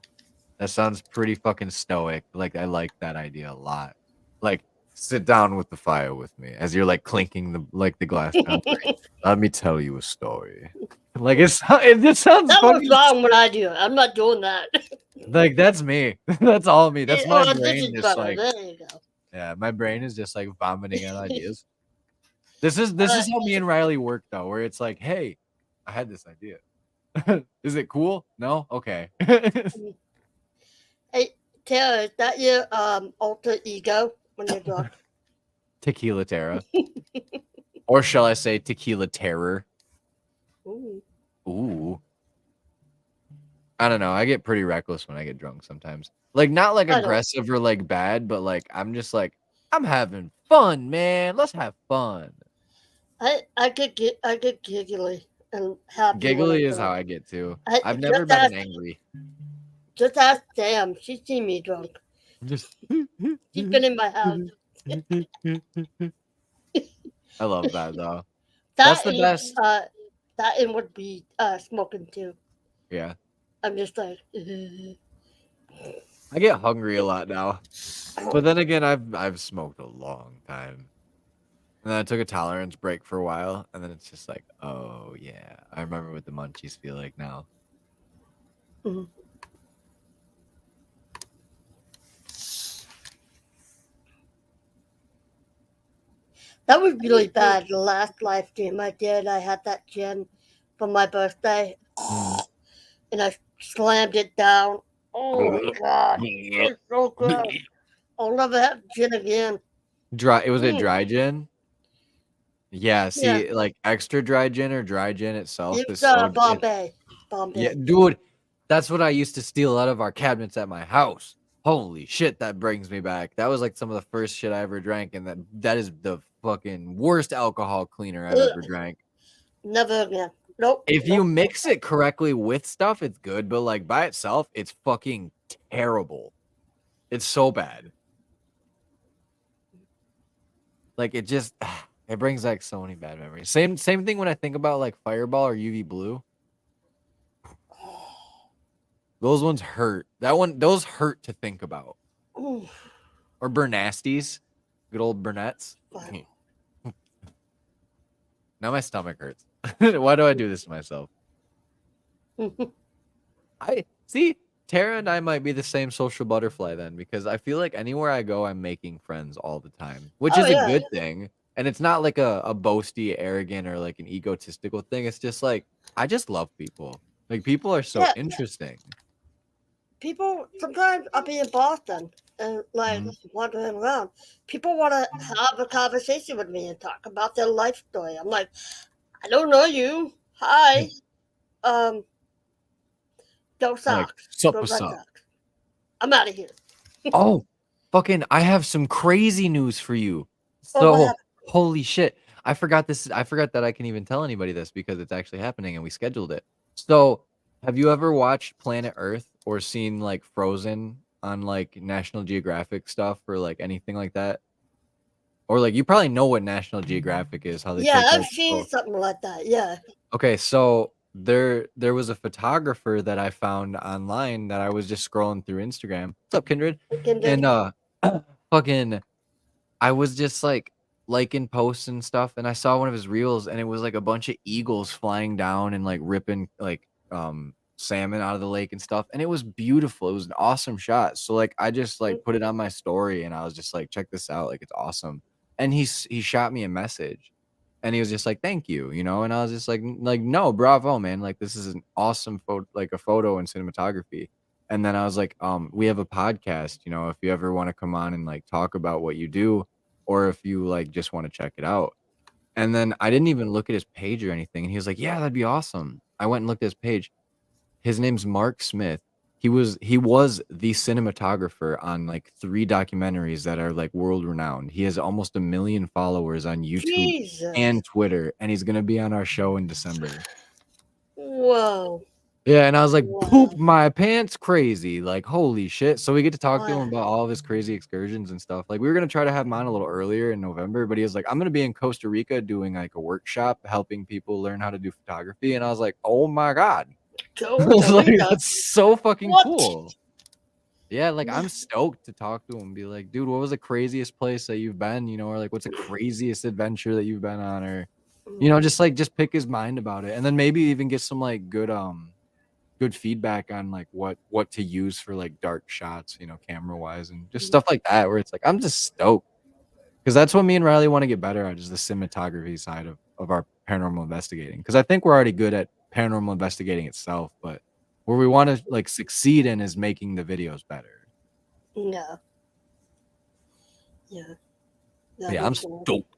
that sounds pretty fucking stoic. Like, I like that idea a lot. Like, sit down with the fire with me as you're like clinking the glass down. Let me tell you a story. Like, it just sounds That funny. was wrong when I do it. I'm not doing that. Like, that's me. That's all me. That's my this brain is just better. like, There you go. yeah, my brain is just like vomiting out ideas. This is how me and Riley work though, where it's like, hey, I had this idea. Is it cool? No? Okay. Hey, Tara, is that your alter ego when you're drunk? Tequila Terra. Or shall I say Tequila Terror? Ooh. Ooh. I don't know. I get pretty reckless when I get drunk sometimes. Like, not like aggressive or like bad, but like I'm just like, I'm having fun, man. Let's have fun. I get giggly and happy. Giggly is how I get too. I've never been angry. Just ask Sam. She's seen me drunk. Just She's been in my house. I love that though. That's the best. That and would be smoking too. Yeah. I'm just like. I get hungry a lot now. But then again, I've smoked a long time. And then I took a tolerance break for a while, and then it's just like, oh yeah, I remember what the munchies feel like now. Mhm. That was really bad. The last live stream I did, I had that gin for my birthday, and I slammed it down. Oh my god, it's so good. I'll never have gin again. Dry? Was it dry gin? Yeah. See, like extra dry gin or dry gin itself is It's so Bombay. Yeah, dude, that's what I used to steal out of our cabinets at my house. Holy shit, that brings me back. That was like some of the first shit I ever drank, and that is the fucking worst alcohol cleaner I've ever drank. Never again. Nope. If you mix it correctly with stuff, it's good, but like by itself, it's fucking terrible. It's so bad. Like it just it brings back so many bad memories. Same thing when I think about like Fireball or UV Blue. Those ones hurt. Those hurt to think about. Ooh. Or Bernasties. Good old Burnett's. Now my stomach hurts. Why do I do this to myself? I see Tara and I might be the same social butterfly then, because I feel like anywhere I go, I'm making friends all the time, which is a good thing. And it's not like a boasty, arrogant, or like an egotistical thing. It's just like I just love people. Like people are so Yeah. interesting. People sometimes I'll be in Boston and like Mhm. wandering around. People want to have a conversation with me and talk about their life story. I'm like, I don't know you. Hi. Go Like, Sox. sup, Go what's Red up? Sox. I'm out of here. Oh, fucking! I have some crazy news for you. Oh, what So, happened? holy shit! I forgot this. I forgot that I can even tell anybody this because it's actually happening and we scheduled it. So, have you ever watched Planet Earth or seen like Frozen on like National Geographic stuff or like anything like that? Or like you probably know what National Geographic is, how they Yeah, take I've like seen something like that. Yeah. Okay, so there was a photographer that I found online that I was just scrolling through Instagram. What's up, Kindred? Kindred. And fucking I was just like liking posts and stuff, and I saw one of his reels, and it was like a bunch of eagles flying down and like ripping like salmon out of the lake and stuff, and it was beautiful. It was an awesome shot. So like I just like put it on my story, and I was just like, check this out, like it's awesome. And he shot me a message, and he was just like, thank you, you know. And I was just like no, bravo, man, like this is an awesome photo, like a photo and cinematography. And then I was like, we have a podcast, you know, if you ever want to come on and like talk about what you do, or if you like just want to check it out. And then I didn't even look at his page or anything. And he was like, yeah, that'd be awesome. I went and looked at his page. His name's Mark Smith. He was the cinematographer on like 3 documentaries that are like world renowned. He has almost 1 million followers on YouTube Jesus. and Twitter, and he's gonna be on our show in December. Whoa. Yeah, and I was like, Wow. poop my pants crazy. Like, holy shit. So we get to talk to Wow. him about all of his crazy excursions and stuff. Like, we were going to try to have him on a little earlier in November, but he was like, I'm going to be in Costa Rica doing like a workshop helping people learn how to do photography. And I was like, oh my God. I was like, that's so fucking What? cool. Yeah, like I'm stoked to talk to him and be like, dude, what was the craziest place that you've been, you know, or like what's the craziest adventure that you've been on, or you know, just pick his mind about it. And then maybe even get some like good feedback on like what to use for like dark shots, you know, camera wise, and just stuff like that, where it's like I'm just stoked because that's what me and Riley want to get better at, is the cinematography side of our paranormal investigating, because I think we're already good at paranormal investigating itself, but where we want to like succeed in is making the videos better. Yeah. Yeah, I'm stoked.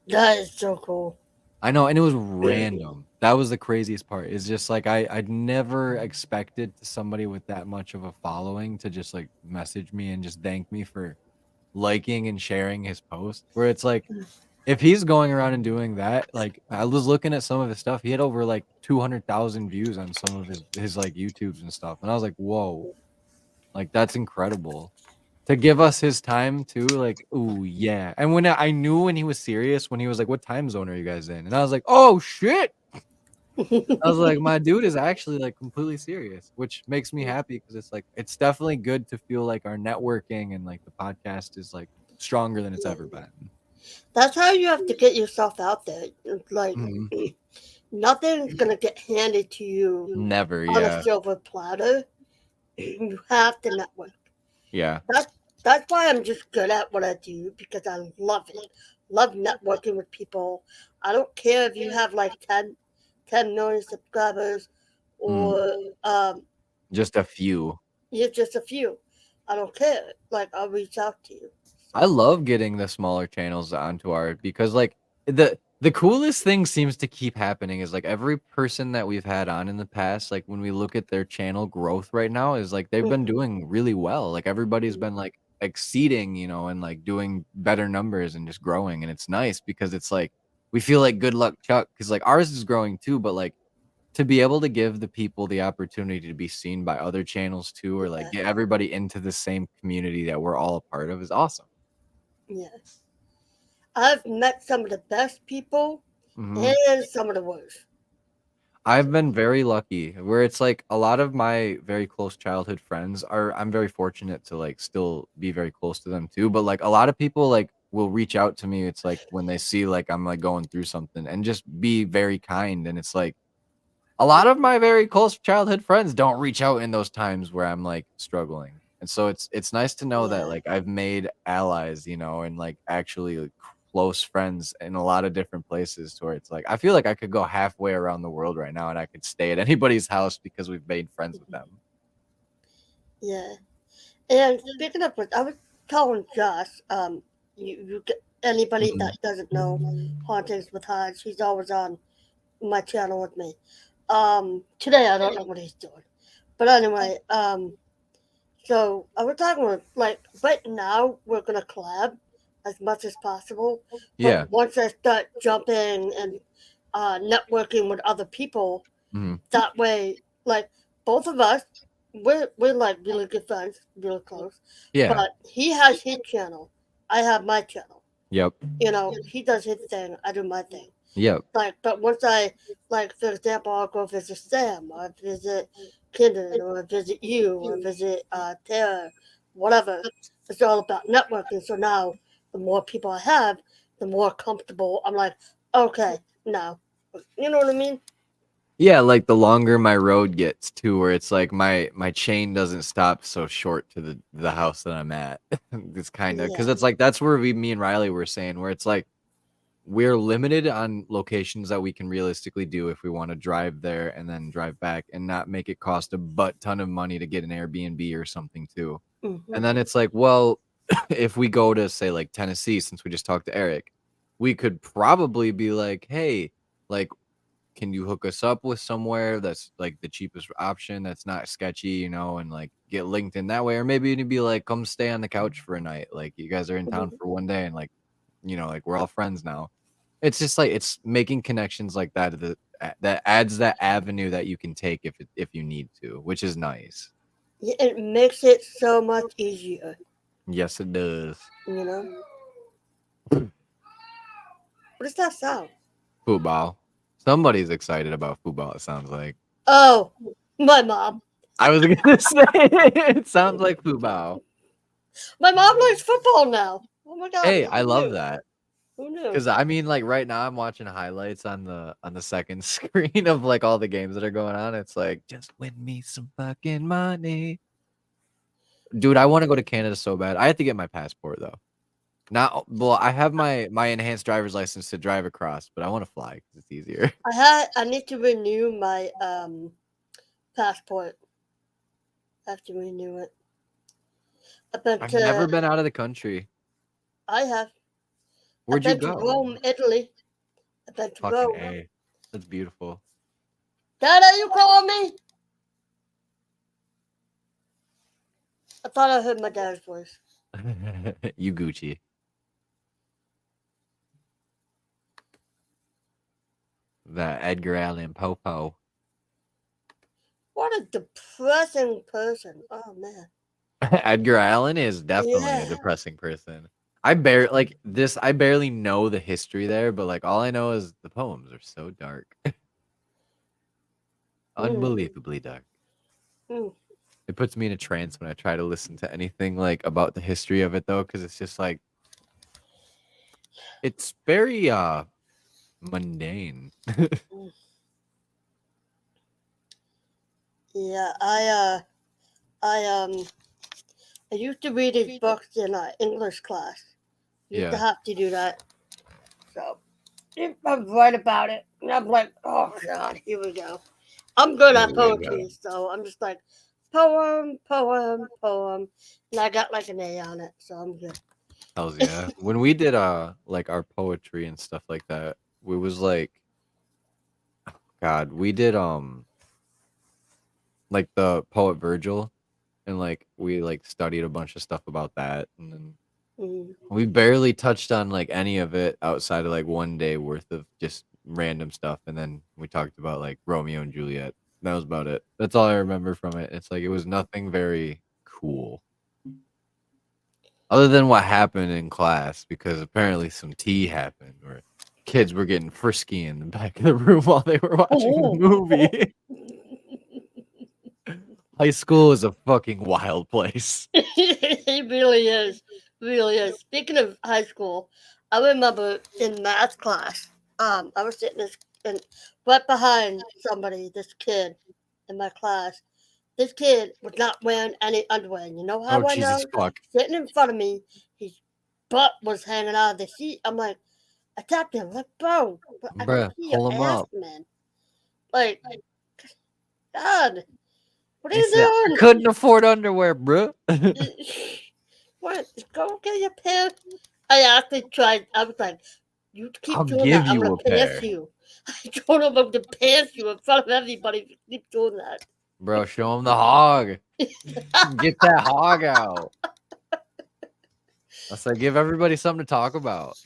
That is so cool. I know, and it was random. That was the craziest part. It's just like I'd never expected somebody with that much of a following to just like message me and just thank me for liking and sharing his post. Where it's like, if he's going around and doing that, like I was looking at some of his stuff, he had over like 200,000 views on some of his like YouTubes and stuff, and I was like, whoa, like that's incredible. To give us his time too, like, ooh, yeah. And when I knew when he was serious, when he was like, what time zone are you guys in? And I was like, oh shit. I was like, my dude is actually like completely serious, which makes me happy, because it's like, it's definitely good to feel like our networking and like the podcast is like stronger than it's ever been. That's how you have to get yourself out there. It's like nothing's gonna get handed to you Never, on yeah. a silver platter. You have to network. Yeah. That's why I'm just good at what I do, because I love it. Love networking with people. I don't care if you have like 10 million subscribers or just a few. You're just a few. I don't care. Like, I'll reach out to you. I love getting the smaller channels onto our, because like the coolest thing seems to keep happening is like every person that we've had on in the past, like when we look at their channel growth right now, is like they've been doing really well. Like everybody's been like exceeding, you know, and like doing better numbers and just growing. And it's nice because it's like we feel like good luck Chuck, because like ours is growing too, but like to be able to give the people the opportunity to be seen by other channels too, or like get everybody into the same community that we're all a part of, is awesome. Yes. I've met some of the best people and some of the worst. I've been very lucky where it's like a lot of my very close childhood friends I'm very fortunate to like still be very close to them too. But like a lot of people like will reach out to me. It's like when they see like I'm like going through something, and just be very kind. And it's like a lot of my very close childhood friends don't reach out in those times where I'm like struggling. And so it's nice to know that like I've made allies, you know, and like actually like, close friends in a lot of different places to where it's like I feel like I could go halfway around the world right now and I could stay at anybody's house because we've made friends with them. Yeah. And speaking of which, I was telling Josh, anybody Mhm. that doesn't know Hauntings with Hodge, he's always on my channel with me. Today I don't know what he's doing. But anyway, so I was talking with, like, right now we're going to collab as much as possible. But Yeah. once I start jumping and networking with other people, Mhm. that way, like, both of us, we're like really good friends, really close. Yeah. But he has his channel, I have my channel. Yep. You know, he does his thing, I do my thing. Yep. Like, but once I, like, for example, I'll go visit Sam, or visit Kindred, or visit you, or visit Tara, whatever. It's all about networking. So now, the more people I have, the more comfortable I'm like, okay, now, you know what I mean? Yeah, like the longer my road gets to where it's like my chain doesn't stop so short to the house that I'm at. It's kind of because Yeah. it's like that's where me and Riley were saying where it's like we're limited on locations that we can realistically do if we want to drive there and then drive back and not make it cost a butt ton of money to get an Airbnb or something too. Mhm. And then it's like, well, if we go to say like Tennessee, since we just talked to Eric, we could probably be like, hey, like, can you hook us up with somewhere that's like the cheapest option that's not sketchy, you know, and like get linked in that way? Or maybe it'd be like, come stay on the couch for a night. Like you guys are in town for one day and like, you know, like we're all friends now. It's just like it's making connections like that that adds that avenue that you can take if you need to, which is nice. Yeah, it makes it so much easier, Yes, it does. you know? What does that sound? Football. Somebody's excited about football, it sounds like. Oh, my mom. I was gonna say it sounds like football. My mom likes football now. Oh my god. Hey, who I love knew? that. Who knew? Because I mean, like right now, I'm watching highlights on the second screen of like all the games that are going on. It's like, just win me some fucking money, dude. I want to go to Canada so bad. I have to get my passport though. Not well. I have my enhanced driver's license to drive across, but I want to fly because it's easier. I need to renew my passport. I have to renew it. I've never been out of the country. I have. Where'd I've you been go? to Rome, Italy. I've been to Fucking Rome. A. That's beautiful. Dad, are you calling me? I thought I heard my dad's voice. You Gucci. That Edgar Allan Poe. What a depressing person. Oh man. Edgar Allan is definitely a Yeah. depressing person. I barely know the history there, but like all I know is the poems are so dark. Unbelievably dark. Mm. It puts me in a trance when I try to listen to anything like about the history of it though, because it's just like it's very mundane. Yeah, I used to read his books in English class. Used to Yeah. have to do that. So I'm right about it. And I'm like, oh god, here we go. I'm good at Here we go. poetry, so I'm just like poem, poem, poem. And I got like an A on it, so I'm good. Hells yeah. When we did like our poetry and stuff like that, we was like God, we did like the poet Virgil and like we like studied a bunch of stuff about that and then Mm. we barely touched on like any of it outside of like one day worth of just random stuff and then we talked about like Romeo and Juliet. That was about it. That's all I remember from it. It's like it was nothing very cool. Other than what happened in class, because apparently some tea happened where kids were getting frisky in the back of the room while they were watching the movie. High school is a fucking wild place. He really is. Really is. Speaking of high school, I remember in math class, I was sitting right behind somebody, this kid in my class. This kid was not wearing any underwear. And you know how Oh I know? Jesus fuck. Sitting in front of me, he's butt was hanging out of the seat. I'm like, I tapped him, like, bro, I Bruh, can see pull your him ass, up. man. Like, God, what are He you said, I doing? couldn't afford underwear, bruh. What? Go get your pants. I actually tried. I was like, you keep I'll doing give that, I'm you gonna a pair. pants you. I told him I'm gonna pants you in front of everybody if you keep doing that. Bro, show him the hog. Get that hog out. I said, give everybody something to talk about.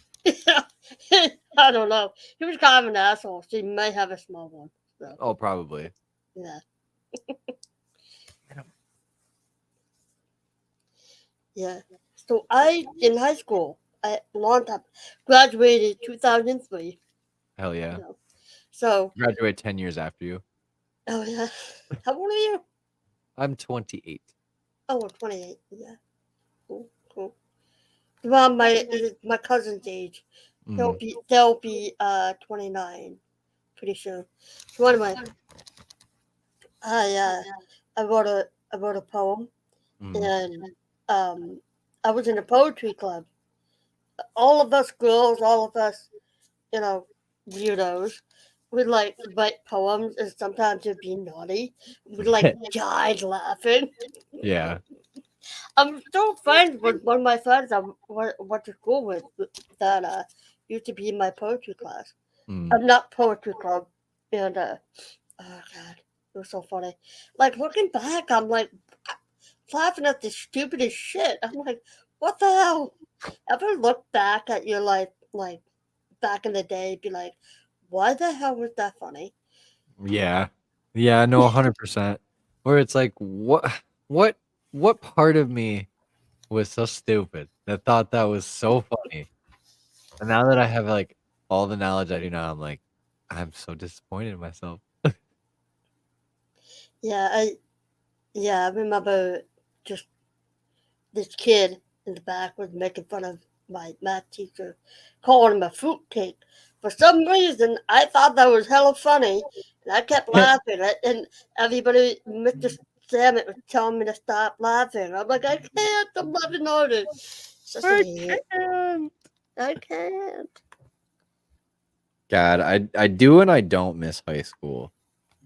I don't know. He was kind of an asshole, so he might have a small one. So, Oh, probably. yeah. Yeah. So in high school, long time, graduated 2003. Hell yeah. You know. So, Graduate 10 years after you. oh yeah. How old are you? I'm 28. Oh, we're 28. Yeah. Cool. Around my cousin's age. Mm. They'll be 29 pretty soon. So anyway, I wrote a poem, Mm. and I was in a poetry club. All of us girls, all of us, weirdos, would like write poems, and sometimes it'd be naughty. We'd like died laughing. Yeah. I'm still friends with one of my friends I went to school with that used to be in my poetry class. Mm. I'm not poetry club, and oh god, it was so funny. Like looking back, I'm like laughing at the stupidest shit. I'm like, what the hell? Ever look back at your life, like back in the day, be like, why the hell was that funny? Yeah. Yeah, no, 100%. Where it's like, what part of me was so stupid that thought that was so funny? And now that I have like all the knowledge I do now, I'm like, I'm so disappointed in myself. Yeah, I remember just this kid in the back was making fun of my math teacher, calling him a fruitcake. For some reason, I thought that was hella funny, and I kept laughing. And everybody, Mr. Samet was telling me to stop laughing. I'm like, I can't. I'm laughing harder. Such an idiot. I can't. God, I do and I don't miss high school.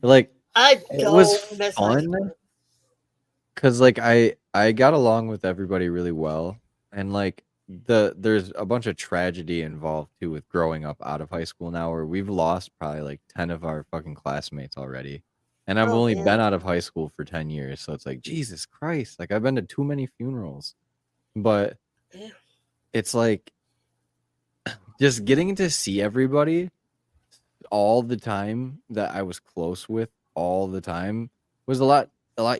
Like I it don't was miss high fun school. because like I got along with everybody really well, and like there's a bunch of tragedy involved too with growing up out of high school now, where we've lost probably like 10 of our fucking classmates already, and I've Oh, only man. been out of high school for 10 years, so it's like Jesus Christ, like I've been to too many funerals, but Yeah. it's like just getting to see everybody all the time that I was close with all the time was a lot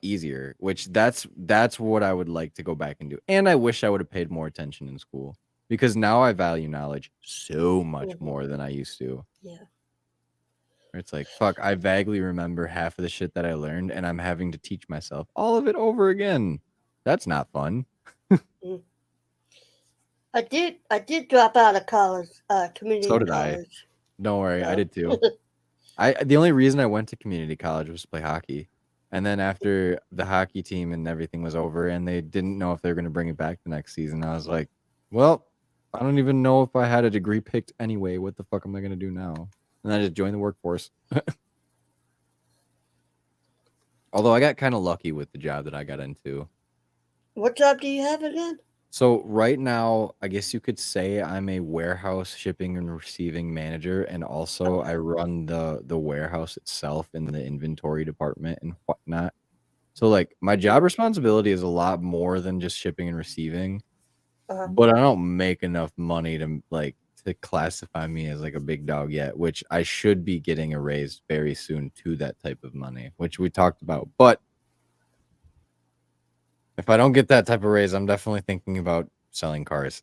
easier, which that's what I would like to go back and do. And I wish I would have paid more attention in school because now I value knowledge so much Mhm. more than I used to. Yeah. It's like, fuck, I vaguely remember half of the shit that I learned and I'm having to teach myself all of it over again. That's not fun. I did drop out of college, community So did I. college. Don't worry, I So. did too. The only reason I went to community college was to play hockey. And then after the hockey team and everything was over and they didn't know if they were going to bring it back the next season, I was like, well, I don't even know if I had a degree picked anyway. What the fuck am I going to do now? And I just joined the workforce. Although I got kind of lucky with the job that I got into. What job do you have again? So right now, I guess you could say I'm a warehouse shipping and receiving manager, and also I run the warehouse itself in the inventory department and whatnot. So like my job responsibility is a lot more than just shipping and receiving, Uh-huh. but I don't make enough money to classify me as like a big dog yet, which I should be getting a raise very soon to that type of money, which we talked about. But if I don't get that type of raise, I'm definitely thinking about selling cars.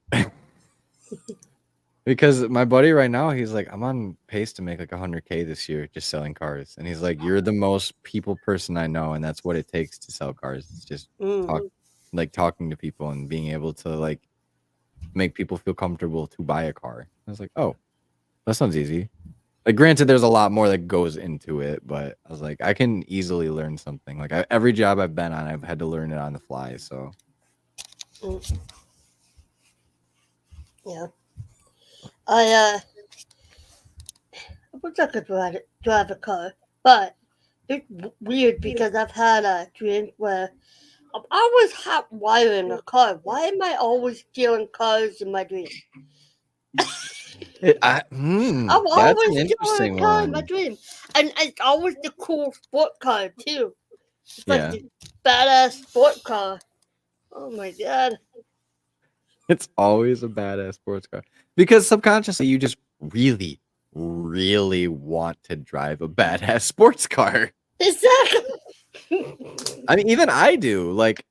Because my buddy right now, he's like, I'm on pace to make like 100K this year just selling cars. And he's like, you're the most people person I know, and that's what it takes to sell cars. It's just talking to people and being able to like make people feel comfortable to buy a car. I was like, oh, that sounds easy. Like, granted, there's a lot more that goes into it, but I was like, I can easily learn something. Like every job I've been on, I've had to learn it on the fly. So Mm. Yeah. I wish I could drive a car, but it's weird because I've had a dream where I'm always hot wiring a car. Why am I always stealing cars in my dream? That's I'm an always stealing interesting a car in my one. dream, and it's always the cool sport car too. It's like Yeah. the badass sport car. Oh my god! It's always a badass sports car because subconsciously you just really, really want to drive a badass sports car. Exactly. I mean, even I do. Like,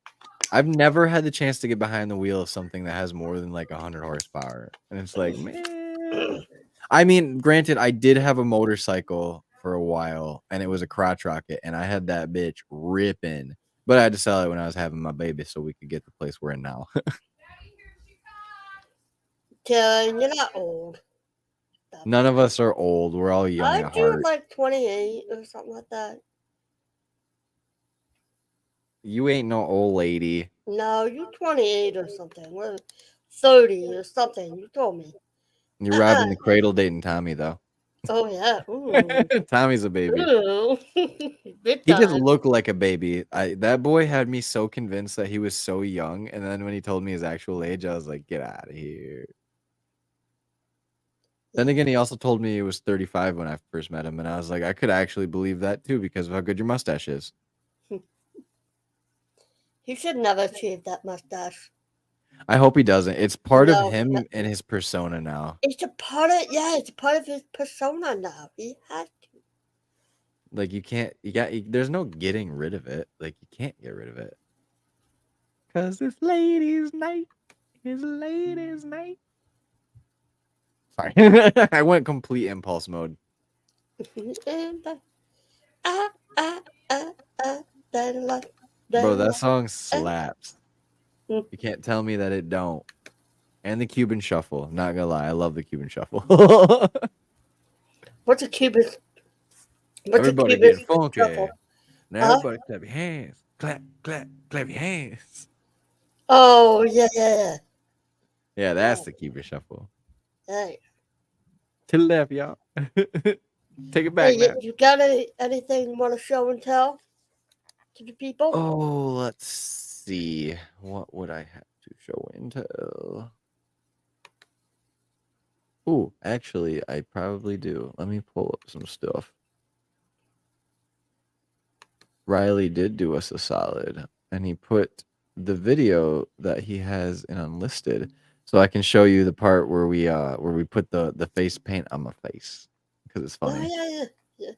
I've never had the chance to get behind the wheel of something that has more than like 100 horsepower, and it's like, man. I mean, granted, I did have a motorcycle for a while, and it was a crotch rocket, and I had that bitch ripping. But I had to sell it when I was having my baby, so we could get the place we're in now. Karen, you're not old. Stop None it. of us are old. We're all young Aren't at you heart. like 28 or something like that? You ain't no old lady. No, you're 28 or something. We're 30 or something. You told me. You're robbing the cradle dating Tommy, though. Oh yeah. Ooh. Tommy's a baby. Ooh. Big He just time. looked like a baby. That boy had me so convinced that he was so young, and then when he told me his actual age, I was like, "Get out of here." Then again, he also told me he was 35 when I first met him, and I was like, I could actually believe that too because of how good your mustache is. He should never achieve that mustache. I hope he doesn't. It's part No. of him and his persona now. It's a part of it's a part of his persona now. He has to. Like there's no getting rid of it. Like you can't get rid of it. Cause it's ladies' night. It's ladies' night. Sorry. I went complete impulse mode. And that Bro, that song slaps. Mm. You can't tell me that it don't. And the Cuban Shuffle. Not gonna lie, I love the Cuban Shuffle. What's a Cuban? What's Everybody a Cuban get funky. shuffle? Now everybody clap your hands. Clap, clap, clap your hands. Oh yeah. Yeah, that's the Cuban Shuffle. Hey, To the left, y'all. Take it back hey, now. you got anything you want to show and tell to the people? Oh, let's see. What would I have to show and tell? Oh, actually, I probably do. Let me pull up some stuff. Riley did do us a solid, and he put the video that he has in Unlisted, so I can show you the part where we put the face paint on my face because it's funny. Oh yeah.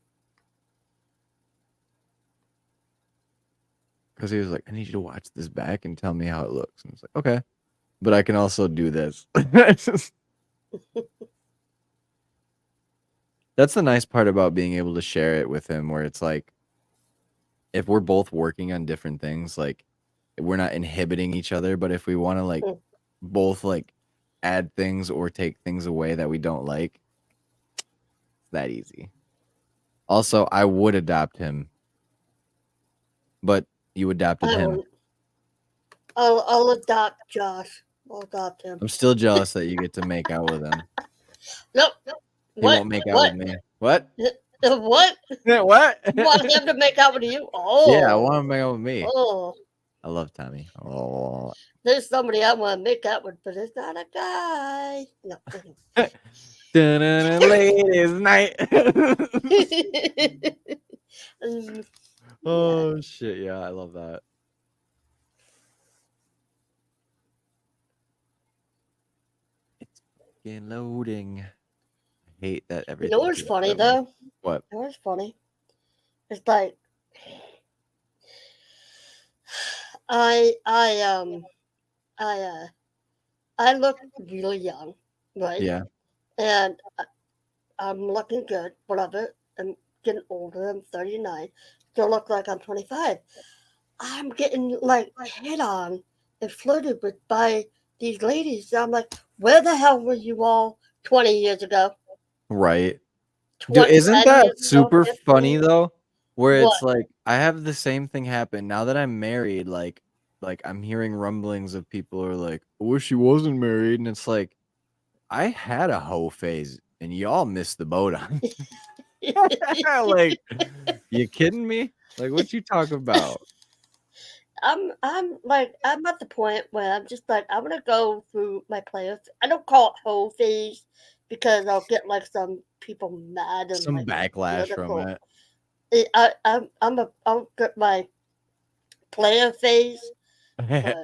Because he was like, I need you to watch this back and tell me how it looks. And it's like, okay. But I can also do this. That's the nice part about being able to share it with him, where it's like, if we're both working on different things, like we're not inhibiting each other, but if we want to like both like add things or take things away that we don't like, it's that easy. Also, I would adopt him, but you adopted him. I'll adopt Josh. I'll adopt him. I'm still jealous that you get to make out with him. Nope. He won't make out with me. What? What? What? You want him to make out with you? Oh. Yeah, I want him to make out with me. Oh. I love Tommy. Oh. There's somebody I want to make out with, but it's not a guy. No. Ladies' night. Oh shit! Yeah, I love that. It's fucking loading. I hate that You everything. know what's feels funny that way. though? What? You know what's funny? It's like I look really young, right? Yeah. And I'm looking good, whatever. I'm getting older. I'm 39. Still look like I'm 25. I'm getting like hit on and flirted with by these ladies. I'm like, where the hell were you all 20 years ago? Right. 20, Isn't 10 that years ago, super 15? funny though? Where What? it's like I have the same thing happen now that I'm married. Like I'm hearing rumblings of people are like, I wish she wasn't married, and it's like, I had a hoe phase, and y'all missed the boat on. Like, you kidding me? Like, what you talking about? I'm at the point where I'm just like I'm gonna go through my players. I don't call it whole phase because I'll get like some people mad and Some like backlash from political. it. I'll get my player phase, but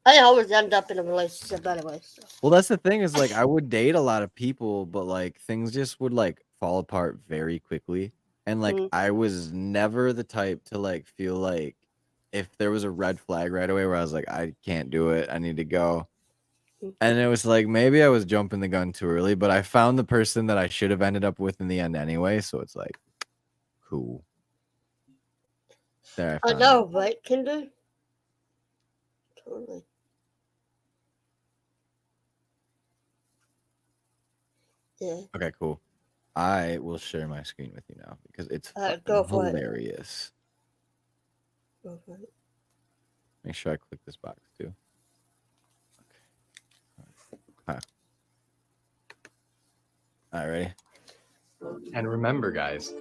I always end up in a relationship anyway. So. Well, that's the thing is like I would date a lot of people, but like things just would like fall apart very quickly. And like Mm. I was never the type to like feel like if there was a red flag right away where I was like, I can't do it, I need to go. And it was like maybe I was jumping the gun too early, but I found the person that I should have ended up with in the end anyway. So it's like cool. There I found know, right, Kinder? Totally. Yeah. Okay, cool. I will share my screen with you now because it's Go fucking for it. hilarious. Go for it. Make sure I click this box too. Okay. All right, ready? And remember, guys,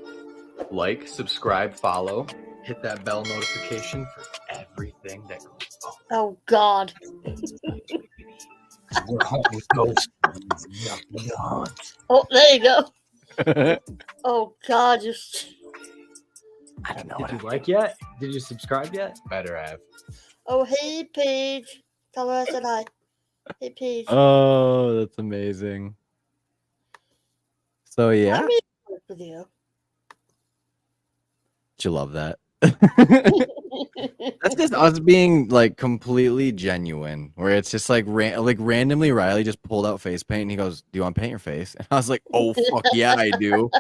like, subscribe, follow, hit that bell notification for everything that goes on. Oh God. We're hunting ghosts. Oh, there you go. Oh God, I don't know. Did you like yet? Did you subscribe yet? Better have. Oh, hey Paige. Tell her I said hi. Hey Paige. Oh, that's amazing. So yeah, I mean, with you. did you love that? That's just us being like completely genuine, where it's just like randomly Riley just pulled out face paint and he goes, "Do you want to paint your face?" And I was like, "Oh fuck yeah, I do."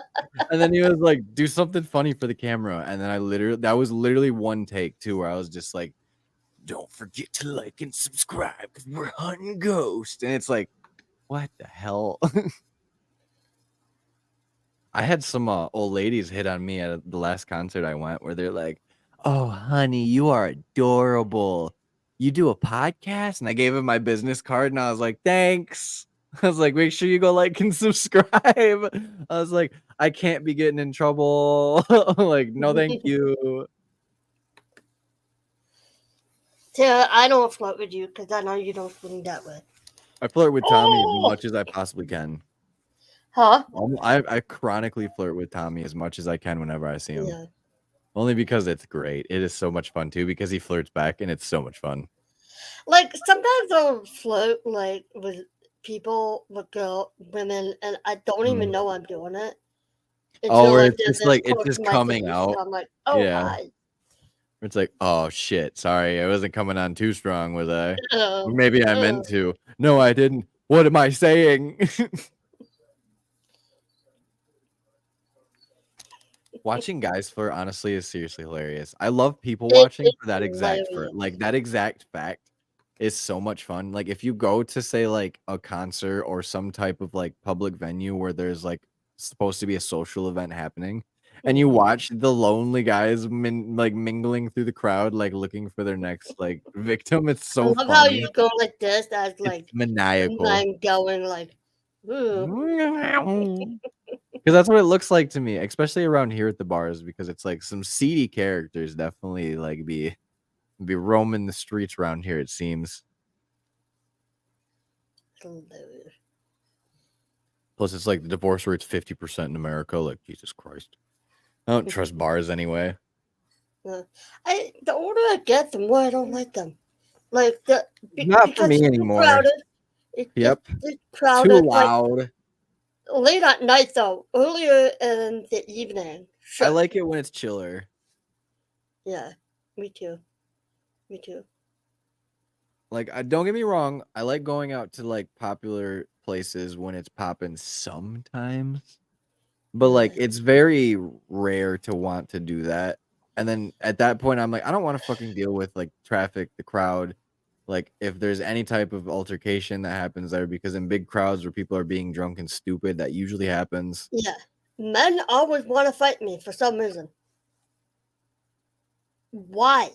And then he was like, "Do something funny for the camera." And then that was literally one take too, where I was just like, "Don't forget to like and subscribe because we're hunting ghosts." And it's like, what the hell? I had some old ladies hit on me at the last concert I went where they're like, "Oh, honey, you are adorable. You do a podcast?" And I gave him my business card and I was like, "Thanks." I was like, "Make sure you go like and subscribe." I was like, "I can't be getting in trouble." Like, no, thank you. Tara, I don't flirt with you because I know you don't swing that way. I flirt with Tommy as Oh! much as I possibly can. Huh? I chronically flirt with Tommy as much as I can whenever I see him. Yeah. Only because it's great. It is so much fun too because he flirts back and it's so much fun. Like sometimes I'll flirt like with people, with women, and I don't even know I'm doing it. Oh, where like, it's just they're like this it's close just to my coming face, out. and I'm like, oh Yeah. hi. It's like, oh shit, sorry, I wasn't coming on too strong, was I? Oh, Maybe I meant to. No, I didn't. What am I saying? Watching guys flirt honestly is seriously hilarious. I love people watching for that exact hilarious. that exact fact is so much fun. Like if you go to say like a concert or some type of like public venue where there's like supposed to be a social event happening and you watch the lonely guys mingling through the crowd like looking for their next like victim, it's I so love how funny. you go like this, as like Maniacal. I'm going like, ooh. Because that's what it looks like to me, especially around here at the bars, because it's like some seedy characters definitely like be roaming the streets around here, it seems. Plus it's like the divorce rate's 50% in America. Like, Jesus Christ. I don't trust bars anyway. The older I get, the more I don't like them. Like Not for me anymore. Crowded. Yep. It's crowded. Too loud. Like, late at night though, earlier in the evening. Sure. I like it when it's chiller. Yeah, me too. Me too. Like, don't get me wrong, I like going out to like popular places when it's popping sometimes. But like it's very rare to want to do that. And then at that point I'm like, I don't want to fucking deal with like traffic, the crowd. Like if there's any type of altercation that happens there, because in big crowds where people are being drunk and stupid, that usually happens. Yeah. Men always want to fight me for some reason. Why?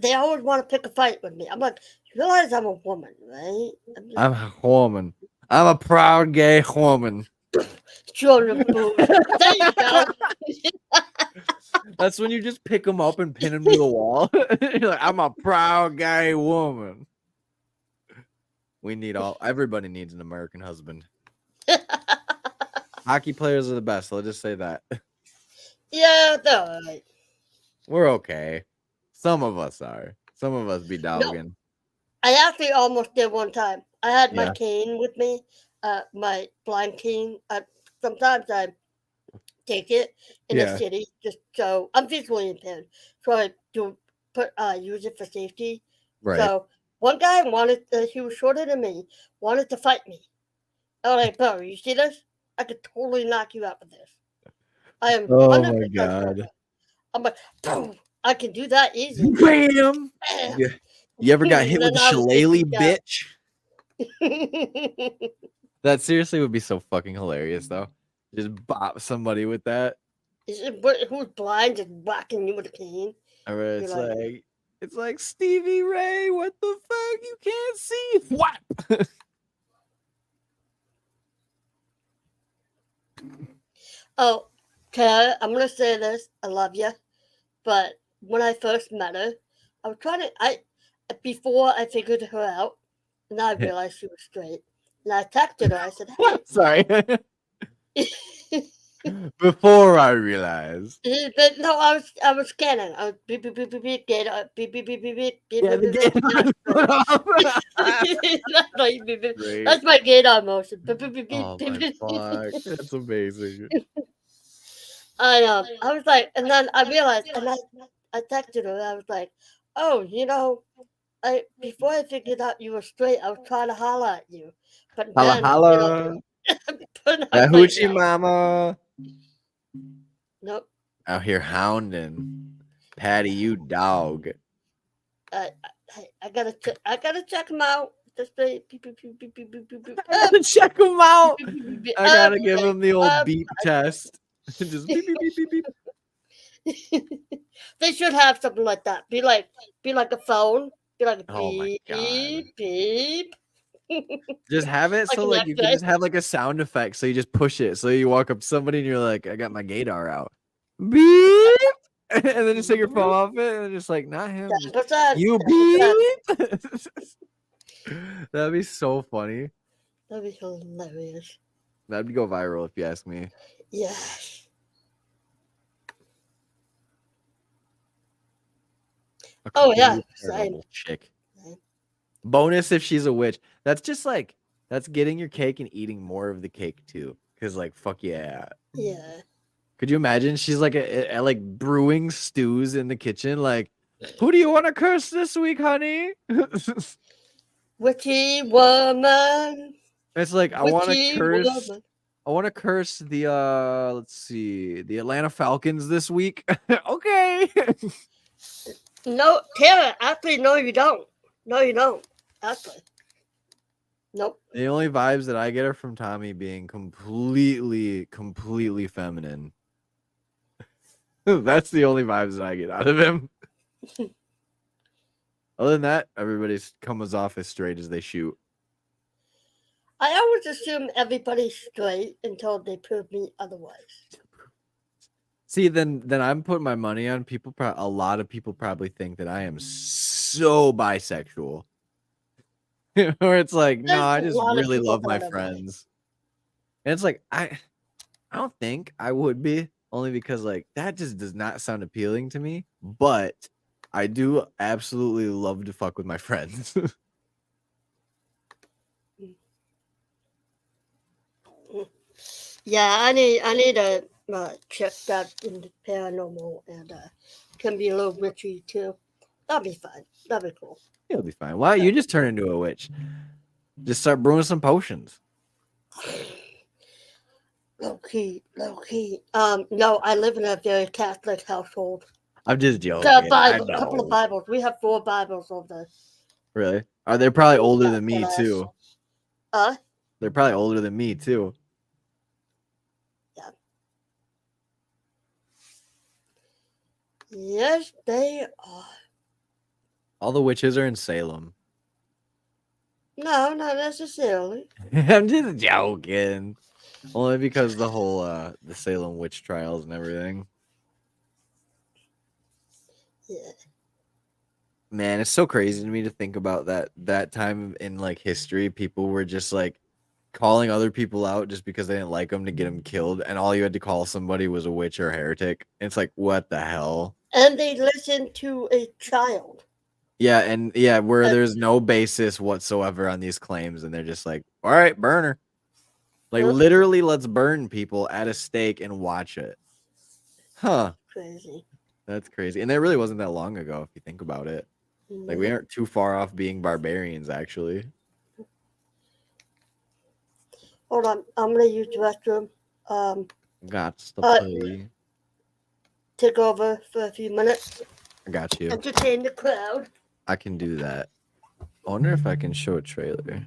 They always want to pick a fight with me. I'm like, you realize I'm a woman, right? I'm a woman. I'm a proud gay woman. Showing the boobs. There you go. That's when you just pick them up and pin them to the wall. You're like, I'm a proud gay woman. Everybody needs an American husband. Hockey players are the best. Let's just say that. Yeah, they're all right. We're okay. Some of us are. Some of us be dogging. I actually almost did one time. I had my Yeah. cane with me, my blind cane. Sometimes I take it in the Yeah. city just so I'm visually impaired, so I do use it for safety. Right. So one guy he was shorter than me, wanted to fight me. I was like, bro, you see this? I could totally knock you out with this. I am. Oh 100% my God. sure. I'm like, boom, I can do that easy. Bam! Bam. Yeah. You ever got hit with a Then I was shillelagh, just bitch? That seriously would be so fucking hilarious, though. Just bop somebody with that. Who's blind just whacking you with a cane? I mean, You're it's like Stevie Ray. What the fuck? You can't see. Whap! Oh, Kara, I'm gonna say this. I love you, but when I first met her, I was trying to. Before I figured her out, and I realized she was straight. And I texted her. I said, Sorry. "Hey." Before I realized. But no, I was scanning. I was beep beep beep beep beep get beep beep beep beep beep beep Yeah, beep the beep. game. Great. That's my gaydar motion. Beep, beep, beep, beep, Oh beep, my beep. fuck. That's amazing. I was like, and then I realized, and I texted her. I was like, oh, before I figured out you were straight, I was trying to holler at you, but Holla then holla. but That I was like, hoochie mama. nope. Out here hounding. Patty, you dog. I gotta check him out. Just say beep beep beep beep beep beep beep beep. I gotta check him out. Beep, beep, beep, beep. I gotta give Okay, him the old beep test. Just beep beep beep beep beep. They should have something like that. Be like a phone. Be like Oh my beep God. beep. Just have it Like so an like you can X-ray. just have like a sound effect. So you just push it. So you walk up to somebody and you're like, I got my gaydar out. Beep. And then just take your phone off it and just like, not him. Just, 10%. you 10%. beep. That'd be so funny. That'd be hilarious. That'd go viral if you ask me. Yes. A Oh, yeah, completely terrible same. chick. Same. Bonus if she's a witch. That's just like that's getting your cake and eating more of the cake too. Cause like fuck yeah. Yeah. Could you imagine she's like like brewing stews in the kitchen? Like, who do you want to curse this week, honey? Witchy woman. It's like I want to Witchy curse. woman. I want to curse the let's see, the Atlanta Falcons this week. Okay. No, Tara, actually, no, you don't. No, you don't. Actually. Nope. The only vibes that I get are from Tommy being completely feminine. That's the only vibes that I get out of him. Other than that, everybody's comes off as straight as they shoot. I always assume everybody's straight until they prove me otherwise. See, then I'm putting my money on people. A lot of people probably think that I am so bisexual. Or it's like, no, There's I a just lot of really people love my that are bi. friends. And it's like I don't think I would be, only because like that just does not sound appealing to me. But I do absolutely love to fuck with my friends. Yeah, I need a chick that's in the paranormal and can be a little witchy too. That'll be fun. That'll be cool. You'll be fine. Why you just turn into a witch? Just start brewing some potions. Low key, low key. No, I live in a very Catholic household. I'm just joking. Got a I Bible, a couple know. of Bibles. We have 4 Bibles over there. Really? Are they probably older Yeah, than me that too? They're probably older than me too. Yes, they are. All the witches are in Salem. No, not necessarily. I'm just joking. Only because the whole the Salem witch trials and everything. Yeah. Man, it's so crazy to me to think about that time in like history. People were just like calling other people out just because they didn't like them to get them killed, and all you had to call somebody was a witch or a heretic. It's like, what the hell? And they listen to a child. Yeah, where Uh, there's no basis whatsoever on these claims, and they're just like, all right, burn her. Like Yep. literally, let's burn people at a stake and watch it. Huh? Crazy. That's crazy. And it really wasn't that long ago, if you think about it. Like we aren't too far off being barbarians, actually. Hold on, I'm gonna use the restroom. Got to Uh, play. Take over for a few minutes. I got you. Entertain the crowd. I can do that. I wonder if I can show a trailer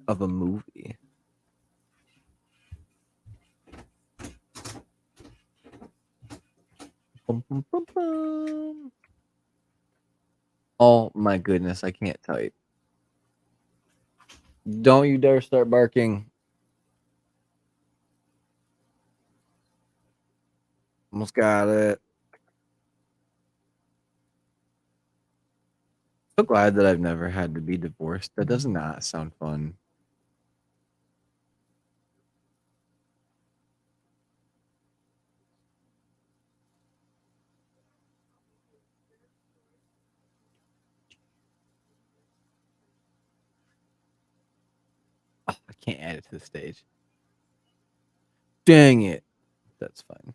of a movie. Bum, bum, bum, bum. Oh my goodness, I can't type. Don't you dare start barking. Almost got it. So glad that I've never had to be divorced. That does not sound fun. Oh, I can't add it to the stage. Dang it. That's fine.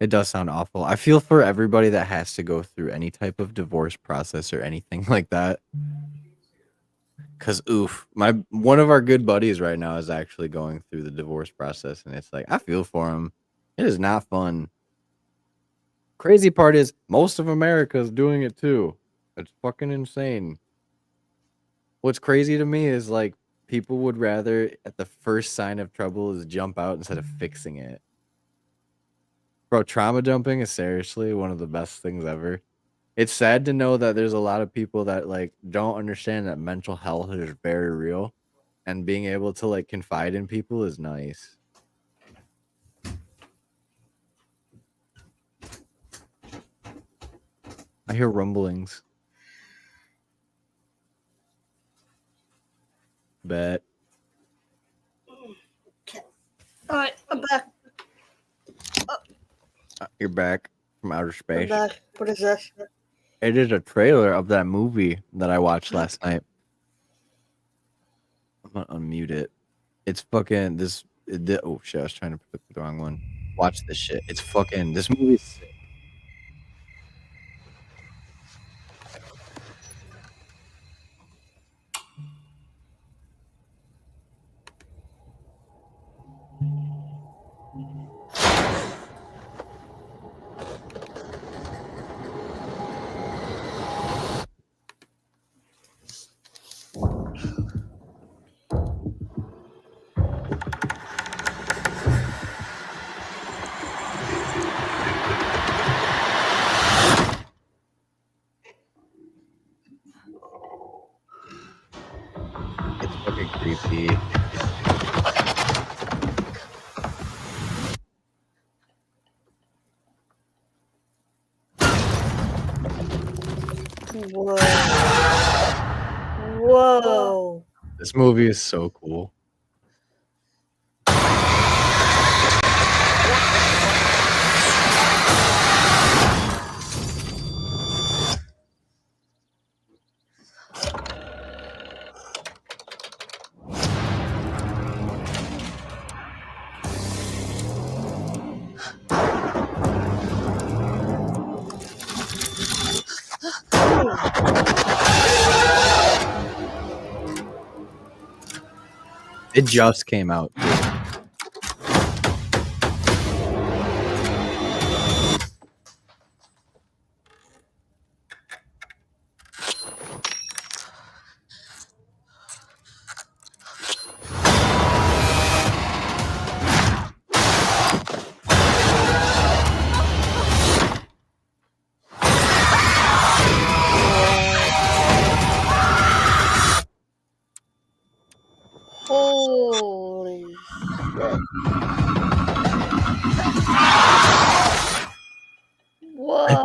It does sound awful. I feel for everybody that has to go through any type of divorce process or anything like that. Cause oof, one of our good buddies right now is actually going through the divorce process, and it's like I feel for him. It is not fun. Crazy part is most of America is doing it too. It's fucking insane. What's crazy to me is like people would rather at the first sign of trouble is jump out instead of fixing it. Bro, trauma jumping is seriously one of the best things ever. It's sad to know that there's a lot of people that like don't understand that mental health is very real, and being able to like confide in people is nice. I hear rumblings. Bet. All right, I'm back. You're back from outer I'm space. back. What is this? It is a trailer of that movie that I watched last night. I'm gonna unmute it. It's fucking this. Oh shit! I was trying to pick the wrong one. Watch this shit. It's fucking this movie's sick. It's fucking creepy. Whoa. Whoa. This movie is so cool. It just came out.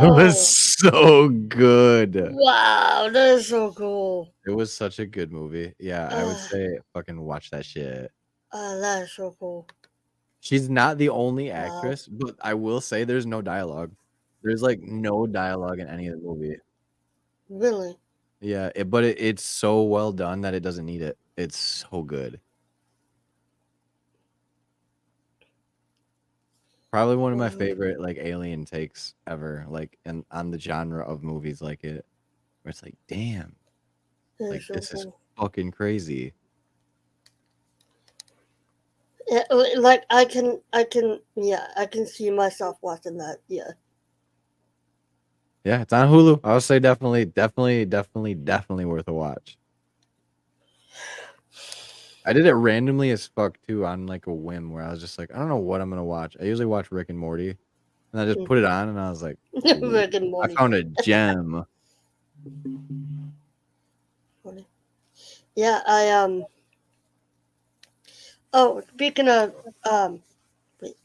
Oh, was so good. wow, that is so cool. It was such a good movie. Yeah, I would Uh, say fucking watch that shit. that is so cool. She's not the only Wow. actress, but I will say there's no dialogue. There's like no dialogue in any of the movie. Really? Yeah, it's so well done that it doesn't need it. It's so good. Probably one of my favorite like alien takes ever, like and on the genre of movies like it, where it's like, damn, That like is so this is cool. fucking crazy. Yeah, like I can see myself watching that. Yeah. Yeah, it's on Hulu. I would say definitely worth a watch. I did it randomly as fuck too on like a whim where I was just like, I don't know what I'm gonna watch. I usually watch Rick and Morty, and I just put it on and I was like, ooh, Rick and I Morty. found a gem. Yeah, Oh, speaking of wait,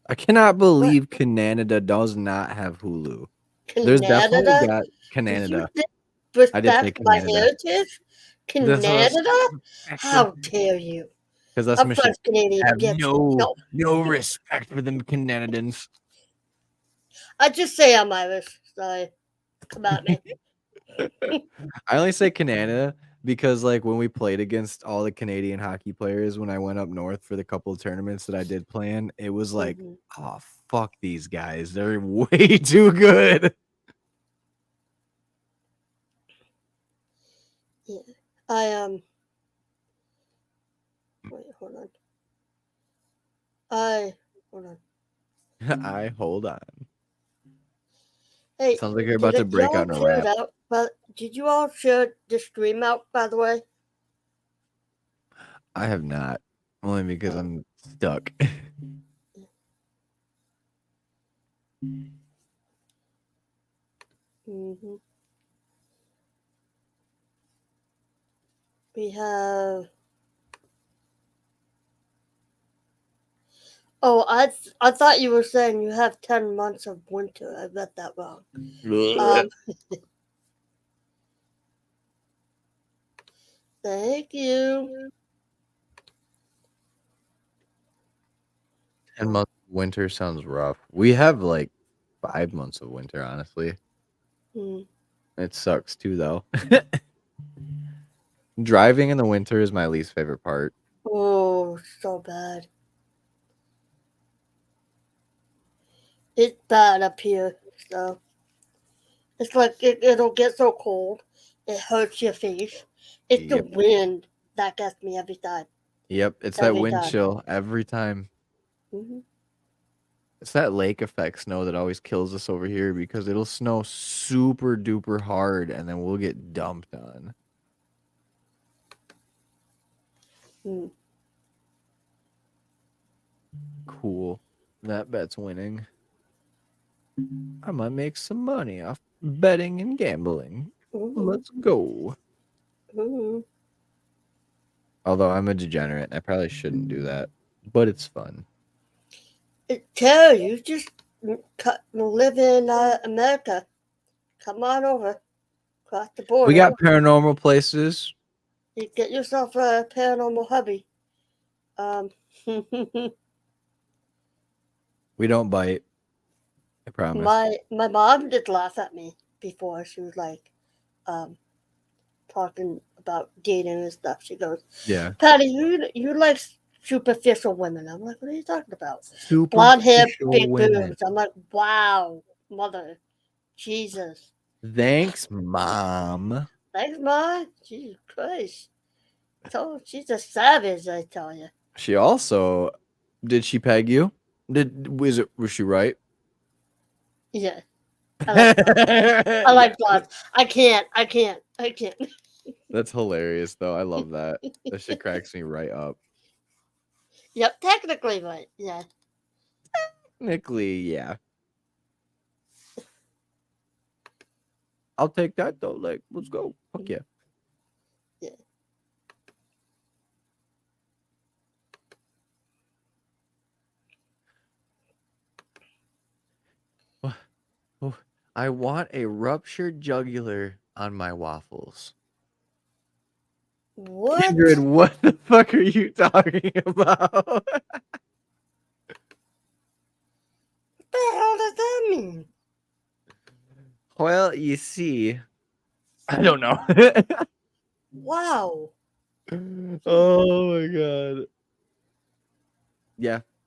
I cannot believe Canada does not have Hulu. There's definitely Canada. got Did you Canada. I did say respect my Canada. heritage? That's what I was- Canada? How dare you? Because that's I'm my shit. French Canadian. Have Get no respect for them Canadians. I just say I'm Irish. Sorry. Come at me. I only say Canada because like when we played against all the Canadian hockey players when I went up north for the couple of tournaments that I did play in, it was like, Mhm. oh fuck these guys. They're way too good. Yeah. Wait, hold on. Hold on. Hold on. Hey, Sounds like you're about to break out in a rap. But did you all share the stream out, by the way? I have not. Only because I'm stuck. Mm-hmm. We have. Oh, I thought you were saying you have 10 months of winter. I read that wrong. Thank you. 10 months of winter sounds rough. We have like 5 months of winter, honestly. Mm. It sucks too, though. Driving in the winter is my least favorite part. Oh, so bad. It's bad up here, so it's like it'll get so cold, it hurts your face. It's the Yep. wind that gets me every time. Yep, it's that Every wind time. chill every time. Mm-hmm. It's that lake effect snow that always kills us over here because it'll snow super duper hard and then we'll get dumped on. Mm. Cool. That bet's winning. I might make some money off betting and gambling. Mm-hmm. Let's go. Mm-hmm. Although I'm a degenerate, I probably shouldn't do that, but it's fun. Tell you just live in America. Come on over, across the border. We got paranormal places. You get yourself a paranormal hubby. We don't bite. I promise. My mom did laugh at me before. She was like, talking about dating and stuff. She goes, Yeah. Patty, you like superficial women. I'm like, what are you talking about? Blonde hair, big boobs. I'm like, wow, mother, Jesus. Thanks, Mom. Thanks, Mom. Jesus Christ. She's a savage, I tell you. She also did she peg you? Was she right? Yeah. I like blondes. I can't. That's hilarious though. I love that. That shit cracks me right up. Yep, technically right. Yeah. Technically, yeah. I'll take that though. Like, let's go. Fuck yeah. Yeah. I want a ruptured jugular on my waffles. What? Kindred, what the fuck are you talking about? What the hell does that mean? Well, you see, I don't know. Wow. Oh my god.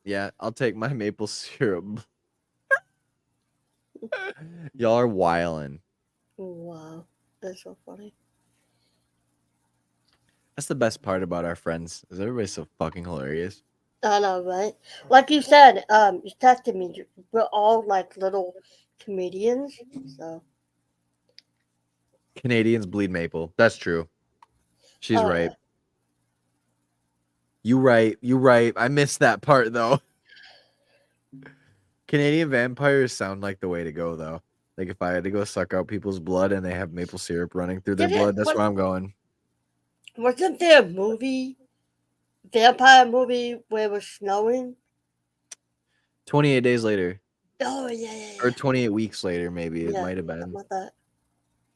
Yeah, I'll take my maple syrup. Y'all are wildin'. Wow. That's so funny. That's the best part about our friends, is everybody's so fucking hilarious. I know, right? Like you said, you texted me. We're all like little comedians. So. Canadians bleed maple. That's true. She's Oh, right. You right. I missed that part though. Canadian vampires sound like the way to go though. Like if I had to go suck out people's blood and they have maple syrup running through their blood, that's where I'm going. Wasn't there a movie, vampire movie, where it was snowing? 28 days later. Oh yeah. Or 28 weeks later, maybe. It Yeah, might have something been. like that.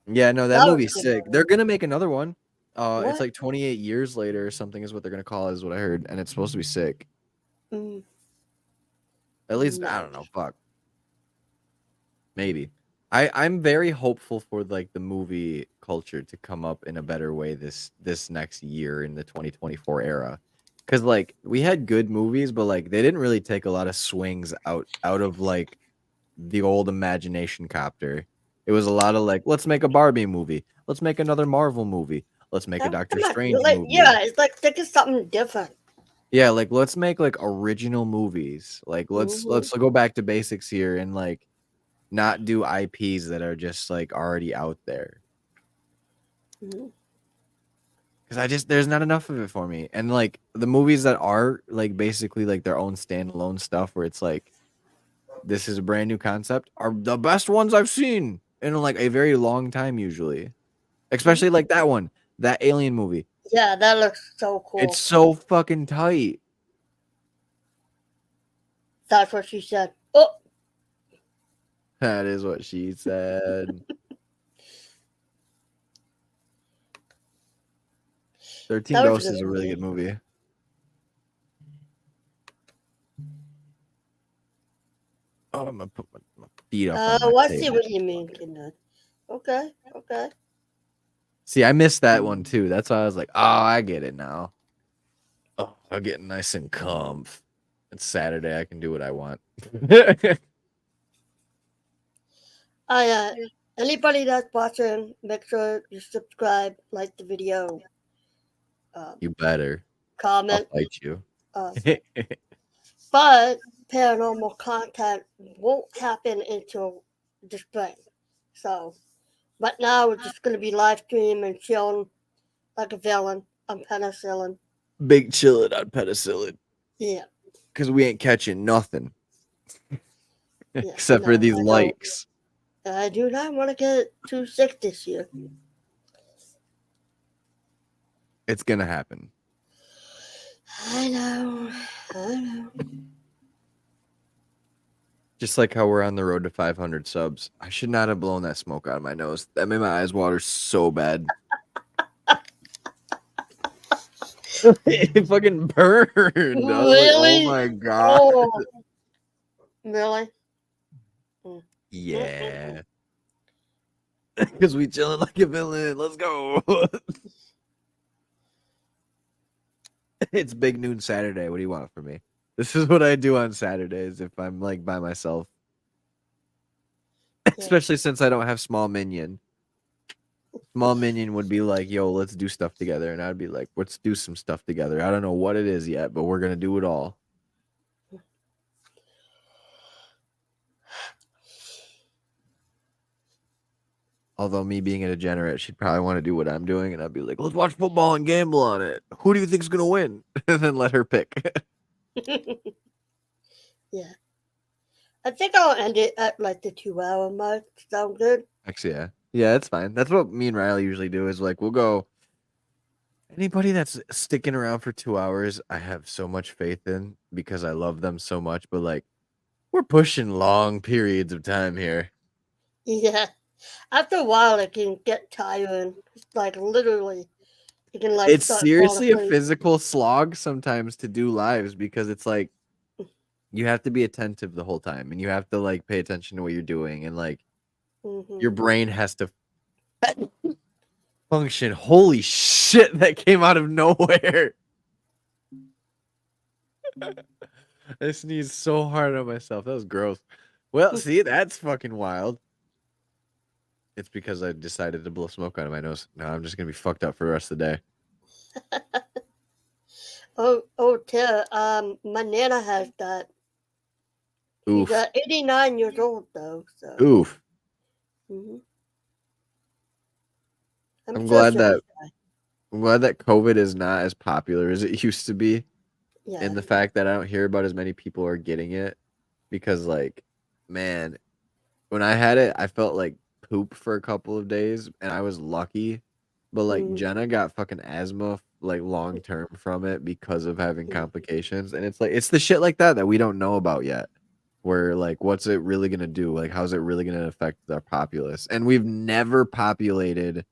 Yeah, no, that That was movie's a good sick. movie. They're gonna make another one. What? It's like 28 years later or something is what they're gonna call it, is what I heard, and it's supposed to be sick. Mm, At least I don't know. Fuck. Maybe. I'm very hopeful for like the movie culture to come up in a better way this next year in the 2024 era. Cause like we had good movies, but like they didn't really take a lot of swings out of like the old imagination copter. It was a lot of like, let's make a Barbie movie. Let's make another Marvel movie. Let's make a come Doctor on, Strange like, movie. yeah, it's like think of something different. Yeah, like let's make like original movies. Like let's go back to basics here and like not do IPs that are just like already out there. Mhm. Because there's not enough of it for me. And like the movies that are like basically like their own standalone stuff where it's like this is a brand new concept are the best ones I've seen in like a very long time usually. Especially like that one, that Alien movie. Yeah, that looks so cool. It's so fucking tight. That's what she said. Oh, That is what she said. 13 That was a Ghosts good is a really movie. good movie. Oh, I'm gonna put my feet up. On my I see table. what you mean, Kindred. Okay. See, I missed that one too. That's why I was like, oh, I get it now. Oh, I'm getting nice and comf. It's Saturday. I can do what I want. Anybody that's watching, make sure you subscribe, like the video, You better. I'll comment. fight you. But paranormal content won't happen until the spring. So, but now we're just going to be live streaming and chilling like a villain on penicillin. Big chillin' on penicillin. Yeah. Because we ain't catching nothing. Yeah, Except for no, these I don't. likes. I do not want to get too sick this year. It's gonna happen. I know. Just like how we're on the road to 500 subs. I should not have blown that smoke out of my nose. That made my eyes water so bad. It fucking burned. I was Really? like, oh my god. Oh, really? Yeah. Because we chilling like a villain. Let's go. It's Big Noon Saturday. What do you want from me? This is what I do on Saturdays if I'm like by myself. Especially since I don't have Small Minion. Small Minion would be like, yo, let's do stuff together. And I'd be like, let's do some stuff together. I don't know what it is yet, but we're going to do it all. Although me being a degenerate, she'd probably want to do what I'm doing. And I'd be like, let's watch football and gamble on it. Who do you think's going to win? And then let her pick. Yeah. I think I'll end it at like the 2-hour mark. Sound good? Actually, yeah. Yeah, it's fine. That's what me and Riley usually do is like, we'll go. Anybody that's sticking around for 2 hours, I have so much faith in because I love them so much. But like, we're pushing long periods of time here. Yeah. After a while, it can get tiring. It's like literally, you can like It's start seriously a falling asleep. physical slog sometimes to do lives because it's like you have to be attentive the whole time and you have to like pay attention to what you're doing and like your brain has to function. Holy shit, that came out of nowhere. I sneezed so hard on myself. That was gross. Well, see, that's fucking wild. It's because I decided to blow smoke out of my nose. Now I'm just gonna be fucked up for the rest of the day. Oh, Tara, my nana has that. Oof. She's 89 years old though, so. Oof. hmm I'm sure glad she'll be that fine. I'm glad that COVID is not as popular as it used to be. Yeah. And the fact that I don't hear about as many people are getting it because like, man, when I had it, I felt like poop for a couple of days and I was lucky. But like Mhm. Jenna got fucking asthma like long term from it because of having Mhm. complications. And it's like it's the shit like that we don't know about yet. Where like what's it really gonna do? Like how's it really gonna affect our populace? And we've never populated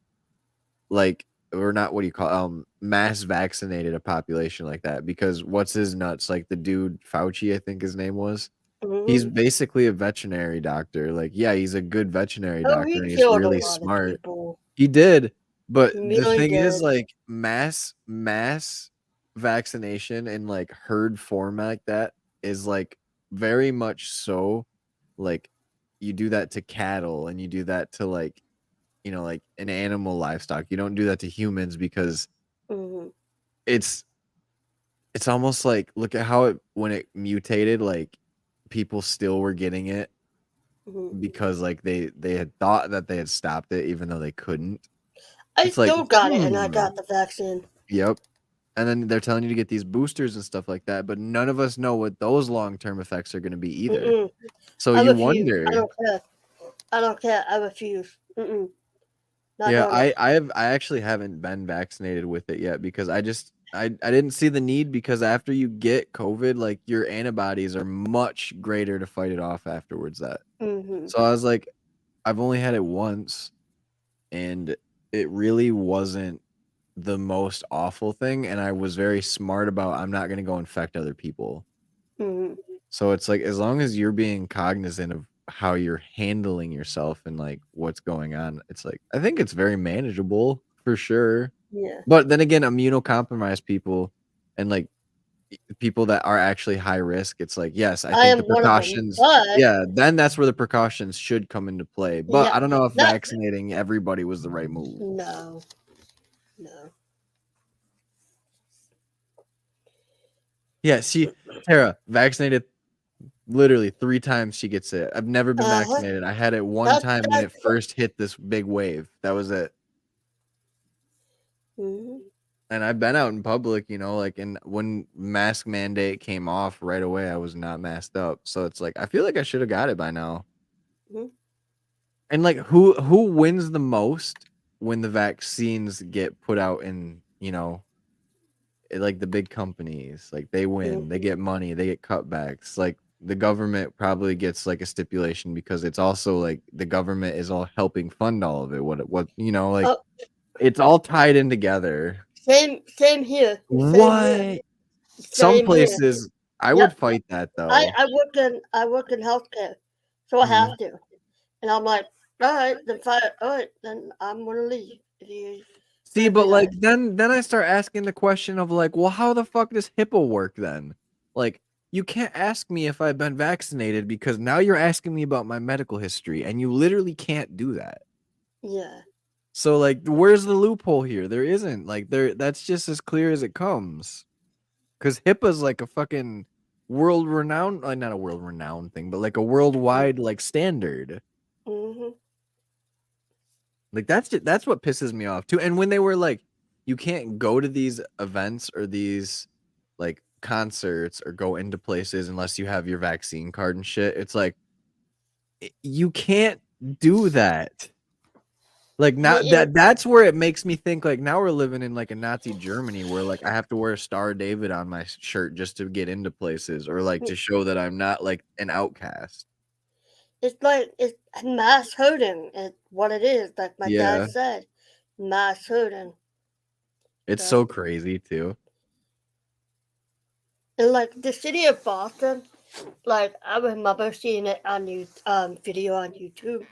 like or not what do you call mass vaccinated a population like that because what's his nuts like the dude Fauci I think his name was he's Mhm. basically a veterinary doctor like yeah he's a good veterinary Oh, doctor he and he's killed a really lot of smart people. he did but He the really thing is did. like mass vaccination and like herd form like that is like very much so like you do that to cattle and you do that to like you know, like an animal livestock. You don't do that to humans because hmm it's almost like look at how it when it mutated, like people still were getting it hmm because like they had thought that they had stopped it even though they couldn't. I It's like, still got it, and I got the vaccine. Yep. And then they're telling you to get these boosters and stuff like that, but none of us know what those long-term effects are going to be either. Mm-mm. So I you refuse. wonder. I don't care. I don't care. I refuse. Mm-mm. Not Yeah, doing it. I actually haven't been vaccinated with it yet because I didn't see the need because after you get COVID, like your antibodies are much greater to fight it off afterwards that. hmm So I was like, I've only had it once and it really wasn't the most awful thing and I was very smart about I'm not going to go infect other people. hmm So it's like as long as you're being cognizant of how you're handling yourself and like what's going on, it's like I think it's very manageable for sure. Yeah. But then again, immunocompromised people and like people that are actually high risk, it's like yes, I I think am the one of them, precautions, but yeah, then that's where the precautions should come into play. But yeah, I don't know if that vaccinating everybody was the right move. no. Yeah, see, Tara vaccinated literally 3 times she gets it. I've never been Uh-huh. vaccinated. I had it one That time when it that's first hit this big wave. That was it. hmm And I've been out in public, you know, like and when mask mandate came off right away, I was not masked up. So it's like I feel like I should have got it by now. Mhm. And like who wins the most when the vaccines get put out in, you know, like the big companies, like they win, they get money, they get cutbacks. Like the government probably gets like a stipulation because it's also like the government is all helping fund all of it. What you know, like Oh, it's all tied in together. same here. Same here. What? Some Same here. places I would Yep. fight that though. I work in healthcare, so I have to. And I'm like, all right, then fine. All right, then I'm gonna leave. If you See, gonna but do like that. then I start asking the question of like, well, how the fuck does HIPAA work then? Like, you can't ask me if I've been vaccinated because now you're asking me about my medical history, and you literally can't do that. Yeah. So like, where's the loophole here? There isn't. Like, that's just as clear as it comes. Because HIPAA's like a fucking world renowned, not a world renowned thing, but like a worldwide like standard. hmm Like that's what pisses me off too. And when they were like, you can't go to these events or these like concerts or go into places unless you have your vaccine card and shit. It's like you can't do that. Like now that's where it makes me think like now we're living in like a Nazi Germany where like I have to wear a Star of David on my shirt just to get into places or like to show that I'm not like an outcast. It's like it's mass herding. It's what it is. Like my Yeah. dad said, mass herding. It's So- so crazy too. And like the city of Boston, like I remember seeing it on video on YouTube.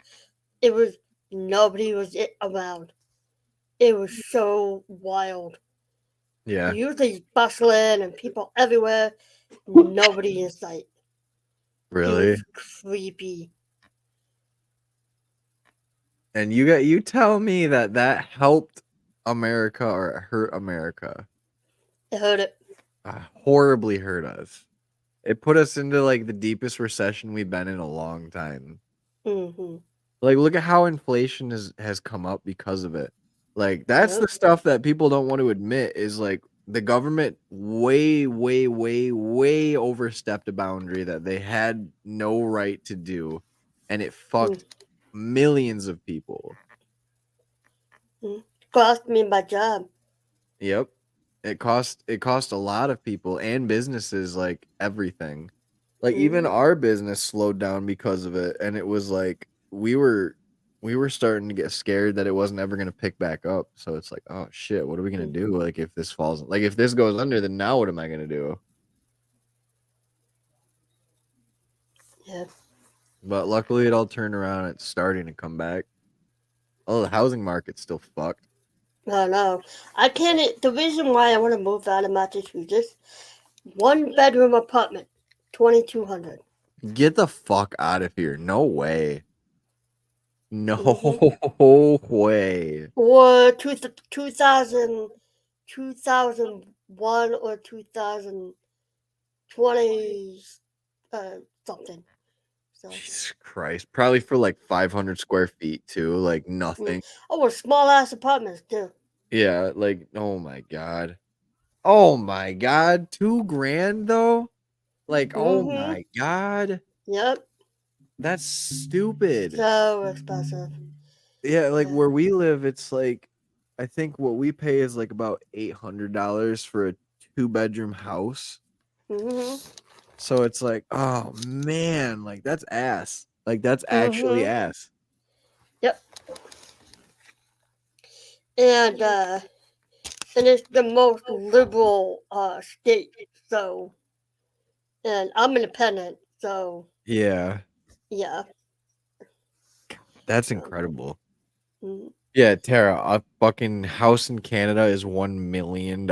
It was nobody was around. It was so wild. Yeah. Usually bustling and people everywhere. Nobody in sight. It Really. was creepy. And you tell me that helped America or it hurt America. I heard it. Horribly hurt us. It put us into like the deepest recession we've been in a long time. Mm-hmm. Like, look at how inflation has come up because of it. Like, that's Yep. the stuff that people don't want to admit is like the government way overstepped a boundary that they had no right to do, and it fucked millions of people. Cost me my job. Yep. It cost a lot of people and businesses like everything. Like even our business slowed down because of it, and it was like we were starting to get scared that it wasn't ever going to pick back up. So it's like, oh shit, what are we going to do? Like if this falls, like if this goes under, then now what am I going to do? Yeah. But luckily it all turned around. It's starting to come back. Oh, the housing market's still fucked. No, no. I can't. The reason why I want to move out of Massachusetts, 1-bedroom apartment, $2,200. Get the fuck out of here. No way. No way. Or 2001 or 2020 something. So, Jesus Christ. Probably for like 500 square feet too. Like nothing. oh, small ass apartments too. Yeah, like oh my god. Oh my god. $2,000 though? Like, oh my god. Yep. That's stupid. So expensive. Yeah, like Yeah. where we live, it's like I think what we pay is like about $800 for a 2-bedroom house. Mm-hmm. So it's like, oh man, like that's ass. Like that's actually ass. Yep. And it's the most liberal state. So, and I'm independent. So Yeah, yeah. that's incredible. Mhm. Yeah, Tara, a fucking house in Canada is $1 million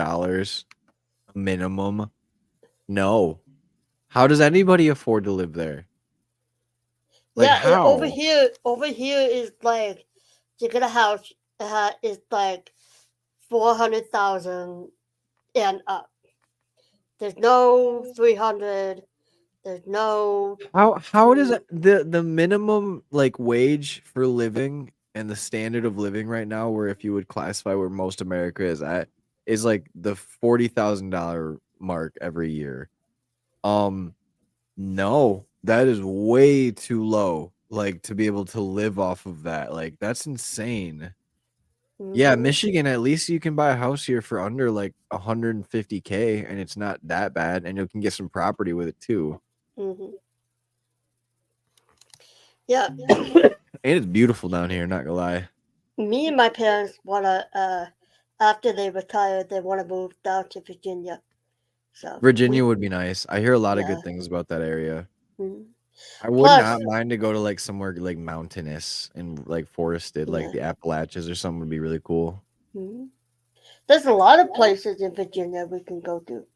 minimum. No. How does anybody afford to live there? Like yeah. how? Over here is like to get a house is like 400,000 and up. There's no 300. There's no. How does the minimum like wage for living and the standard of living right now, where if you would classify where most America is at, is like the $40,000 mark every year? No, that is way too low. Like to be able to live off of that, like that's insane. Yeah, Mhm. Michigan, at least you can buy a house here for under like 150K, and it's not that bad, and you can get some property with it too. Mhm. Yeah. And it's beautiful down here, not gonna lie. Me and my parents wanna after they retire, they wanna move down to Virginia. So Virginia would be nice. I hear a lot of Yeah. good things about that area. Mhm. I would Plus- not mind to go to like somewhere like mountainous and like forested, like Yeah. the Appalachians or something would be really cool. Mhm. There's a lot of places in Virginia we can go to.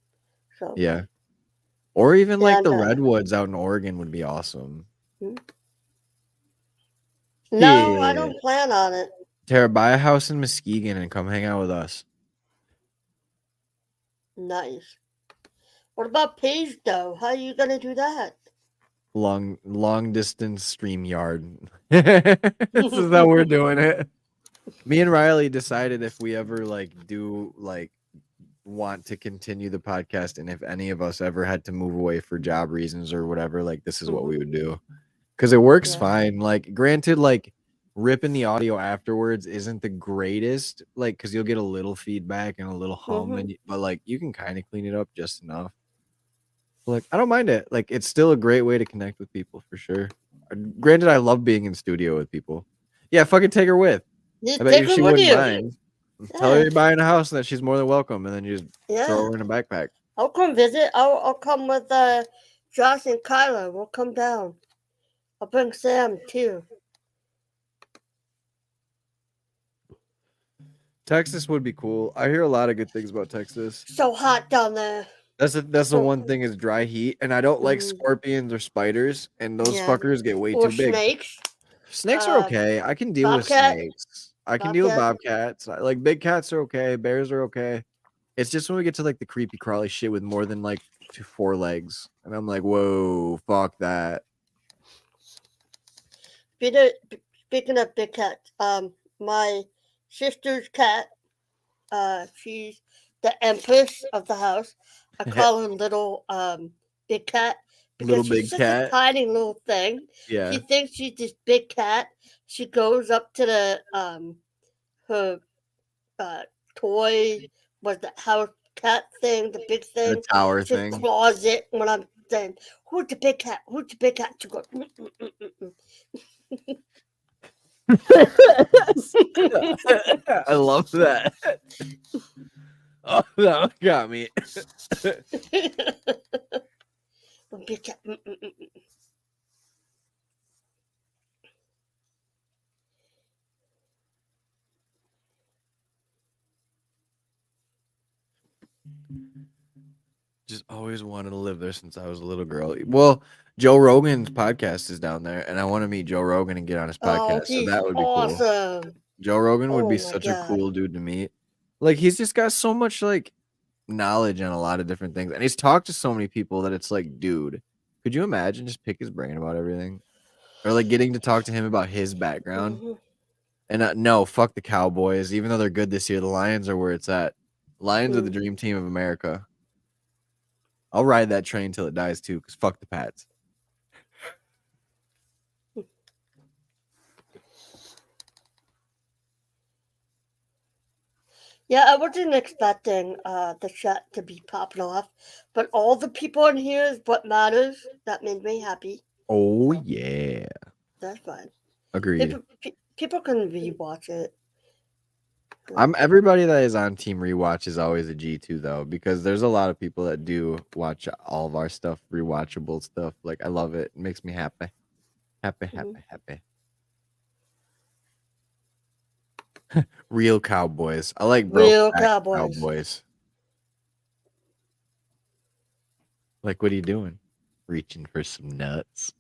So Yeah. Or even like the And, redwoods out in Oregon would be awesome. no, I Yeah. don't plan on it. Tara, buy a house in Muskegon and come hang out with us. Nice. What about Page though? How are you gonna do that? Long distance stream yard. This is how we're doing it. Me and Riley decided if we ever like do like want to continue the podcast, and if any of us ever had to move away for job reasons or whatever, like this is what we would do. Because it works Yeah. fine. Like granted, like ripping the audio afterwards isn't the greatest, like because you'll get a little feedback and a little hum, but like you can kind of clean it up just enough. Like I don't mind it. Like it's still a great way to connect with people for sure. Granted, I love being in studio with people. Yeah, fucking take her with. Just I bet take you her she with wouldn't you. mind. Tell her Yeah. you're buying a house and that she's more than welcome, and then you just Yeah. throw her in a backpack. I'll come visit. I'll come with Josh and Kyla. We'll come down. I'll bring Sam too. Texas would be cool. I hear a lot of good things about Texas. So hot down there. That's the So- one thing is dry heat, and I don't like Mhm. scorpions or spiders, and those Yeah. fuckers get way Or too big. snakes. Snakes are okay. I can deal with bobcat. snakes. I can deal with Bobcat. bobcats. Like big cats are okay. Bears are okay. It's just when we get to like the creepy crawly shit with more than like 4 legs, and I'm like, whoa, fuck that. Speaking of big cats, my sister's cat, she's the empress of the house. I call her little big cat because Little she's big such cat. a tiny little thing. Yeah. She thinks she's this big cat. She goes up to the her toy, was the house cat thing, the big The thing. tower She thing. claws it when I'm saying, "Who's the big cat? Who's the big cat?" She goes. I love that. Oh, that got me. Big cat. Just always wanted to live there since I was a little girl. Well, Joe Rogan's podcast is down there, and I want to meet Joe Rogan and get on his Oh, podcast. So he's that would be cool. awesome. Joe Rogan would Oh be my such a God. cool dude to meet. Like he's just got so much like knowledge on a lot of different things, and he's talked to so many people that it's like, dude, could you imagine just pick his brain about everything, or like getting to talk to him about his background? Mhm. And no, fuck the Cowboys. Even though they're good this year, the Lions are where it's at. Lions are the dream team of America. I'll ride that train till it dies too, because fuck the Pats. Yeah, I wasn't expecting the chat to be popping off, but all the people in here is what matters. That made me happy. Oh yeah, That's fine. agreed. People can rewatch it. Everybody that is on Team Rewatch is always a G2 though, because there's a lot of people that do watch all of our stuff, rewatchable stuff. Like I love it. It makes me happy. Happy. Real Cowboys. I like Real back Cowboys. Like, what are you doing? Reaching for some nuts.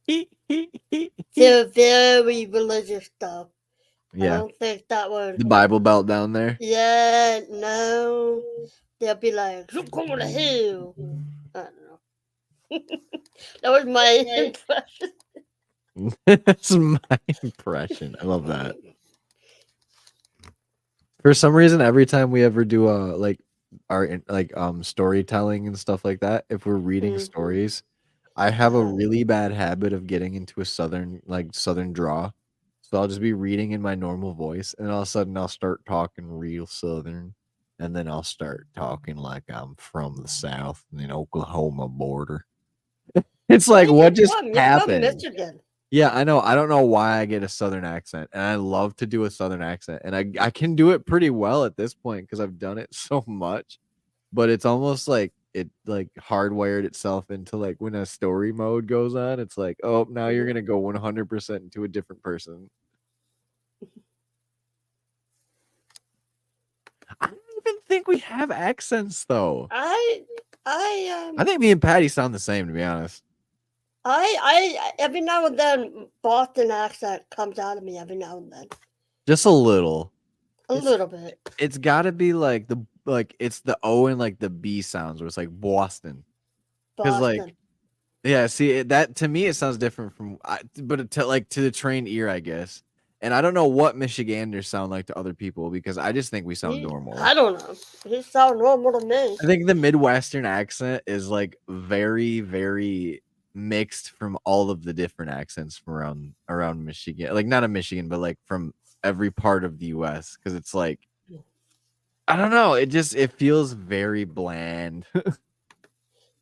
They're very religious stuff. I Yeah. don't think that would. The Bible Belt down there. Yeah, no. They'll be like, "You're going to hell." I don't know. That was my impression. That's my impression. I love that. For some reason, every time we ever do storytelling and stuff like that, if we're reading stories, I have a really bad habit of getting into a southern draw. So I'll just be reading in my normal voice, and all of a sudden I'll start talking real southern, and then I'll start talking like I'm from the South and the Oklahoma border. It's like, what just You're from happened? Michigan. Yeah, I know. I don't know why I get a southern accent, and I love to do a southern accent, and I can do it pretty well at this point because I've done it so much. But it's almost like it like hardwired itself into like when a story mode goes on, it's like, oh, now you're gonna go 100% into a different person. I don't even think we have accents though. I think me and Patty sound the same, to be honest. I every now and then Boston accent comes out of me every now and then. Just a little. A little bit. It's got to be like it's the O and like the B sounds where it's like Boston. Because like, yeah, see that to me it sounds different from, but to the trained ear, I guess. And I don't know what Michiganders sound like to other people because I just think we sound normal. I don't know. He sound normal to me. I think the Midwestern accent is like very, very mixed from all of the different accents from around Michigan. Like not in Michigan, but like from every part of the US. Because it's like, I don't know. It feels very bland.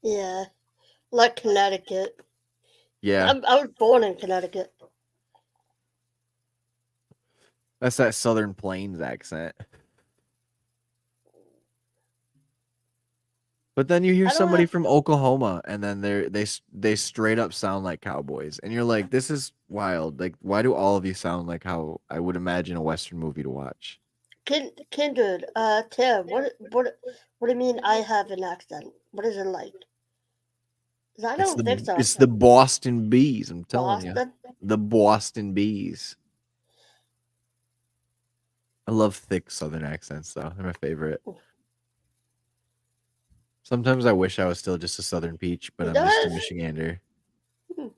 Yeah. Like Connecticut. Yeah, I was born in Connecticut. that's that Southern Plains accent. But then you hear I don't somebody have- from Oklahoma, and then they straight up sound like cowboys, and you're like, this is wild. Like, why do all of you sound like how I would imagine a Western movie to watch? Kindred, Tim, what do you mean I have an accent? What is it like? 'Cause I don't think so. It's the Boston Bees. I'm telling you, Boston? the Boston Bees. I love thick Southern accents, though. They're my favorite. Sometimes I wish I was still just a Southern peach, but He I'm just a does? Michigander. Hmm.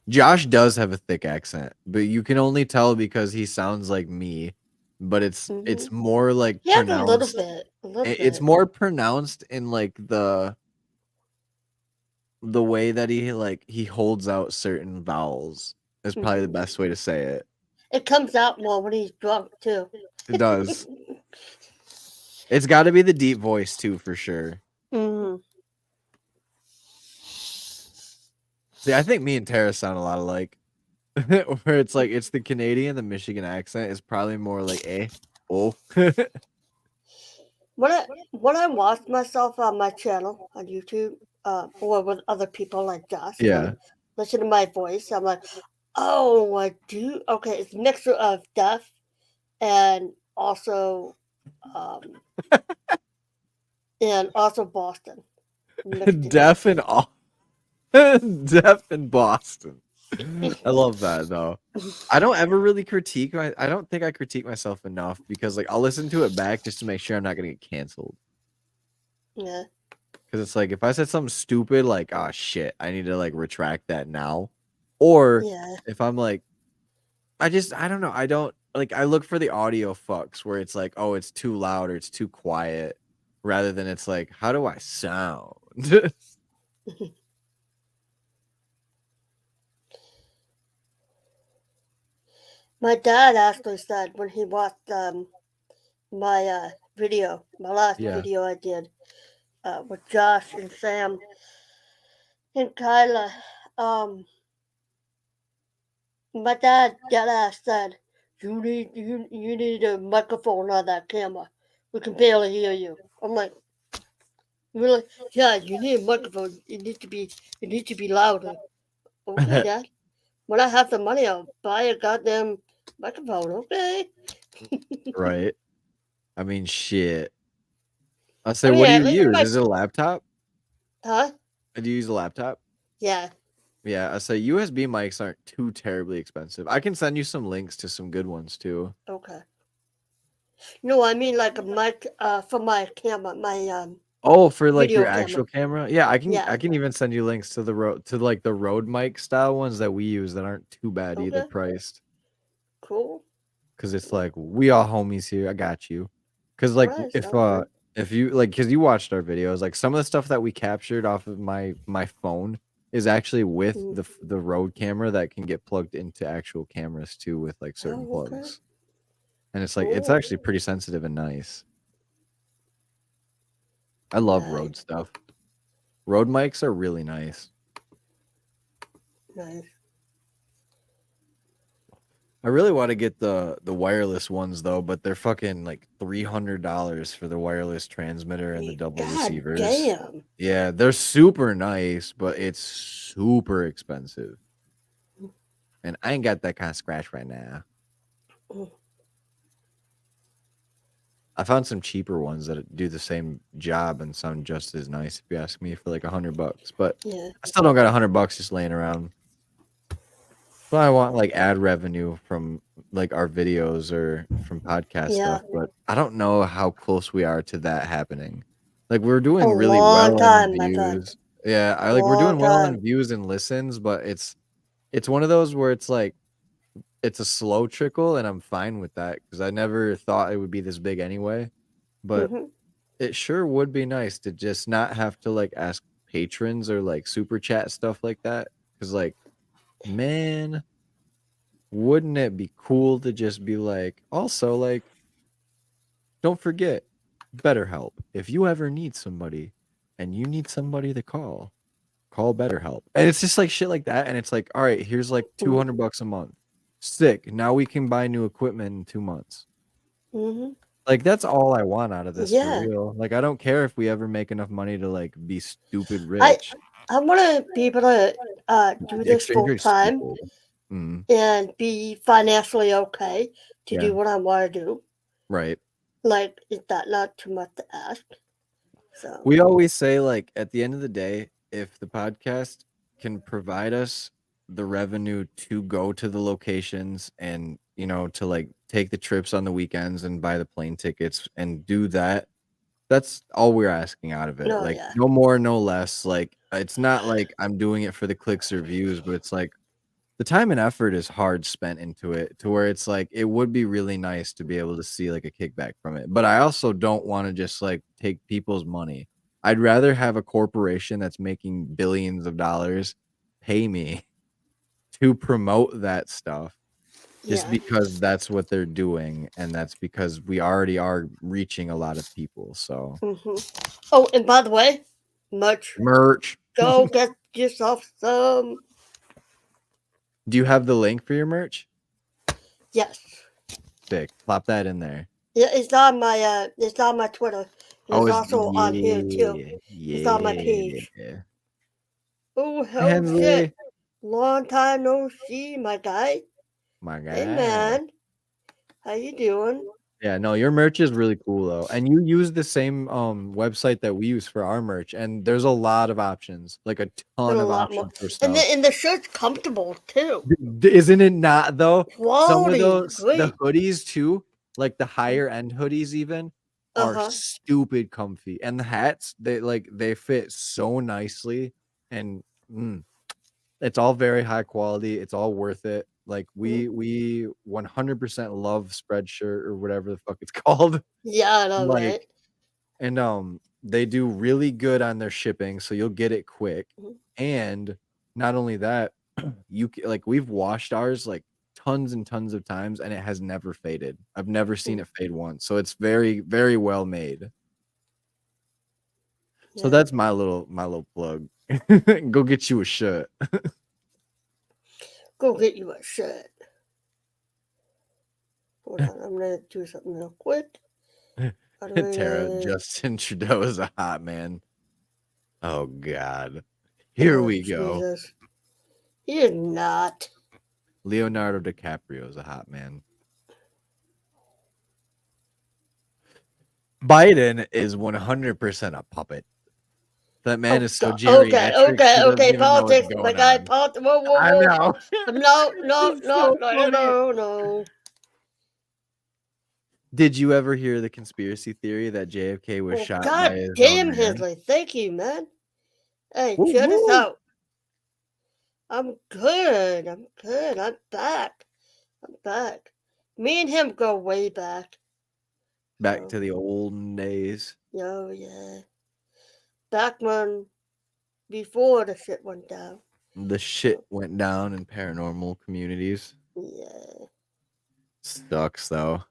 Josh does have a thick accent, but you can only tell because he sounds like me. But it's more like He has a little pronounced. bit. It's more pronounced in like the way that he holds out certain vowels. Is probably the best way to say it. It comes out more when he's drunk too. It does. It's got to be the deep voice too, for sure. Mhm. See, I think me and Tara sound a lot alike. Where it's like it's the Canadian, the Michigan accent is probably more like oh. When I watch myself on my channel on YouTube, or with other people like Josh, and Yeah. listen to my voice, I'm like, oh, I do. Okay, it's a mixture of deaf and also, Boston. Deaf and all. Deaf in Boston. I love that though. I don't ever really critique. I don't think I critique myself enough because like I'll listen to it back just to make sure I'm not gonna get canceled. Yeah. Because it's like if I said something stupid, like oh shit, I need to like retract that now, or if I'm like, I don't know. I don't like. I look for the audio fucks where it's like, oh, it's too loud or it's too quiet, rather than it's like, how do I sound? My dad actually said when he watched my video, my last video I did with Josh and Sam and Kyla, my dad said, you need a microphone on that camera. We can barely hear you. I'm like, really? Yeah, you need a microphone. It needs to be louder. Okay, Dad. When I have the money, I'll buy a goddamn microphone. Okay. Right. I mean, shit. I say, I mean, what do at you least use? my- Is it a laptop? Huh? Do you use a laptop? Yeah. Yeah, I say USB mics aren't too terribly expensive. I can send you some links to some good ones too. Okay. No, I mean like a mic for my camera, my Oh, for like video your actual camera? Yeah, I can even send you links to the Rode mic style ones that we use that aren't too bad either Okay. priced. Cool. Cause it's like we all homies here. I got you. Cause like Alright, sounds good. if you like, cause you watched our videos, like some of the stuff that we captured off of my phone is actually with the Rode camera that can get plugged into actual cameras too with like certain Oh, okay. plugs. And it's like it's Cool. actually pretty sensitive and nice. I love Nice. Rode stuff. Rode mics are really nice. Nice. I really want to get the wireless ones though, but they're fucking like $300 for the wireless transmitter and the double God receivers. damn. Yeah, they're super nice, but it's super expensive. And I ain't got that kind of scratch right now. Mm. I found some cheaper ones that do the same job and sound just as nice if you ask me for like $100, but Yeah. I still don't got $100 just laying around. But I want like ad revenue from like our videos or from podcast stuff, but I don't know how close we are to that happening. Like we're doing really well in views. Yeah, we're doing well in views and listens, but it's one of those where it's like it's a slow trickle, and I'm fine with that because I never thought it would be this big anyway. But it sure would be nice to just not have to like ask patrons or like super chat stuff like that. Because like, man, wouldn't it be cool to just be like, also like, don't forget BetterHelp. If you ever need somebody and you need somebody to call call BetterHelp. And it's just like shit like that. And it's like, all right, here's like $200 a month. Sick. Now we can buy new equipment in 2 months. Mm-hmm. Like that's all I want out of this Yeah. for real. Like I don't care if we ever make enough money to like be stupid rich. I want to be able to do this full Extremely time stupid. Mm, and be financially okay to Yeah. do what I want to do. right. Like, is that not too much to ask? So We always say, like, at the end of the day, if the podcast can provide us the revenue to go to the locations and, you know, to like take the trips on the weekends and buy the plane tickets and do that, that's all we're asking out of it. No, Like, yeah. no more, no less. Like, it's not like I'm doing it for the clicks or views, but it's like the time and effort is hard spent into it to where it's like it would be really nice to be able to see like a kickback from it. But I also don't want to just like take people's money. I'd rather have a corporation that's making billions of dollars pay me to promote that stuff just Yeah. because that's what they're doing, and that's because we already are reaching a lot of people. So Mm-hmm. Oh, and by the way, merch. Go get yourself some. Do you have the link for your merch? Yes. Sick. Plop that in there. Yeah, it's on my Twitter. It's also on here too. Yeah. It's on my page. Oh hell Hensley, shit! Long time no see, my guy. my guy. Hey man, how you doing? Yeah, no, your merch is really cool though, and you use the same website that we use for our merch, and there's a lot of options, like a ton And a of lot more. options for stuff. And the shirt's comfortable too. Isn't it not though? Some Quality, of those the great. hoodies too, like the higher end hoodies even, are Uh-huh. stupid comfy, and the hats they fit so nicely, and it's all very high quality. It's all worth it. Like we 100% love Spreadshirt or whatever the fuck it's called. Yeah, I know, Like, right? and they do really good on their shipping, so you'll get it quick. Mhm. And not only that, like we've washed ours like tons and tons of times, and it has never faded. I've never seen it fade once, so it's very, very well made. So Yeah. that's my little plug. Go get you a shirt. Go get you a shirt. Hold on, I'm gonna do something real quick. Tara, Justin Trudeau is a hot man. Oh God. Here we go. Jesus. He is not. Leonardo DiCaprio is a hot man. Biden is 100% a puppet. That man is so geriatric. Okay. Politics, my guy. Whoa. I know. No. Did you ever hear the conspiracy theory that JFK was shot by God his damn, own man? Hensley. Thank you, man. Hey, Woo, check this woo. out. I'm good. I'm back. Me and him go way back. Back to the olden days. Oh, yeah. Back when, before the shit went down. The shit went down in paranormal communities. Yeah. Sucks though.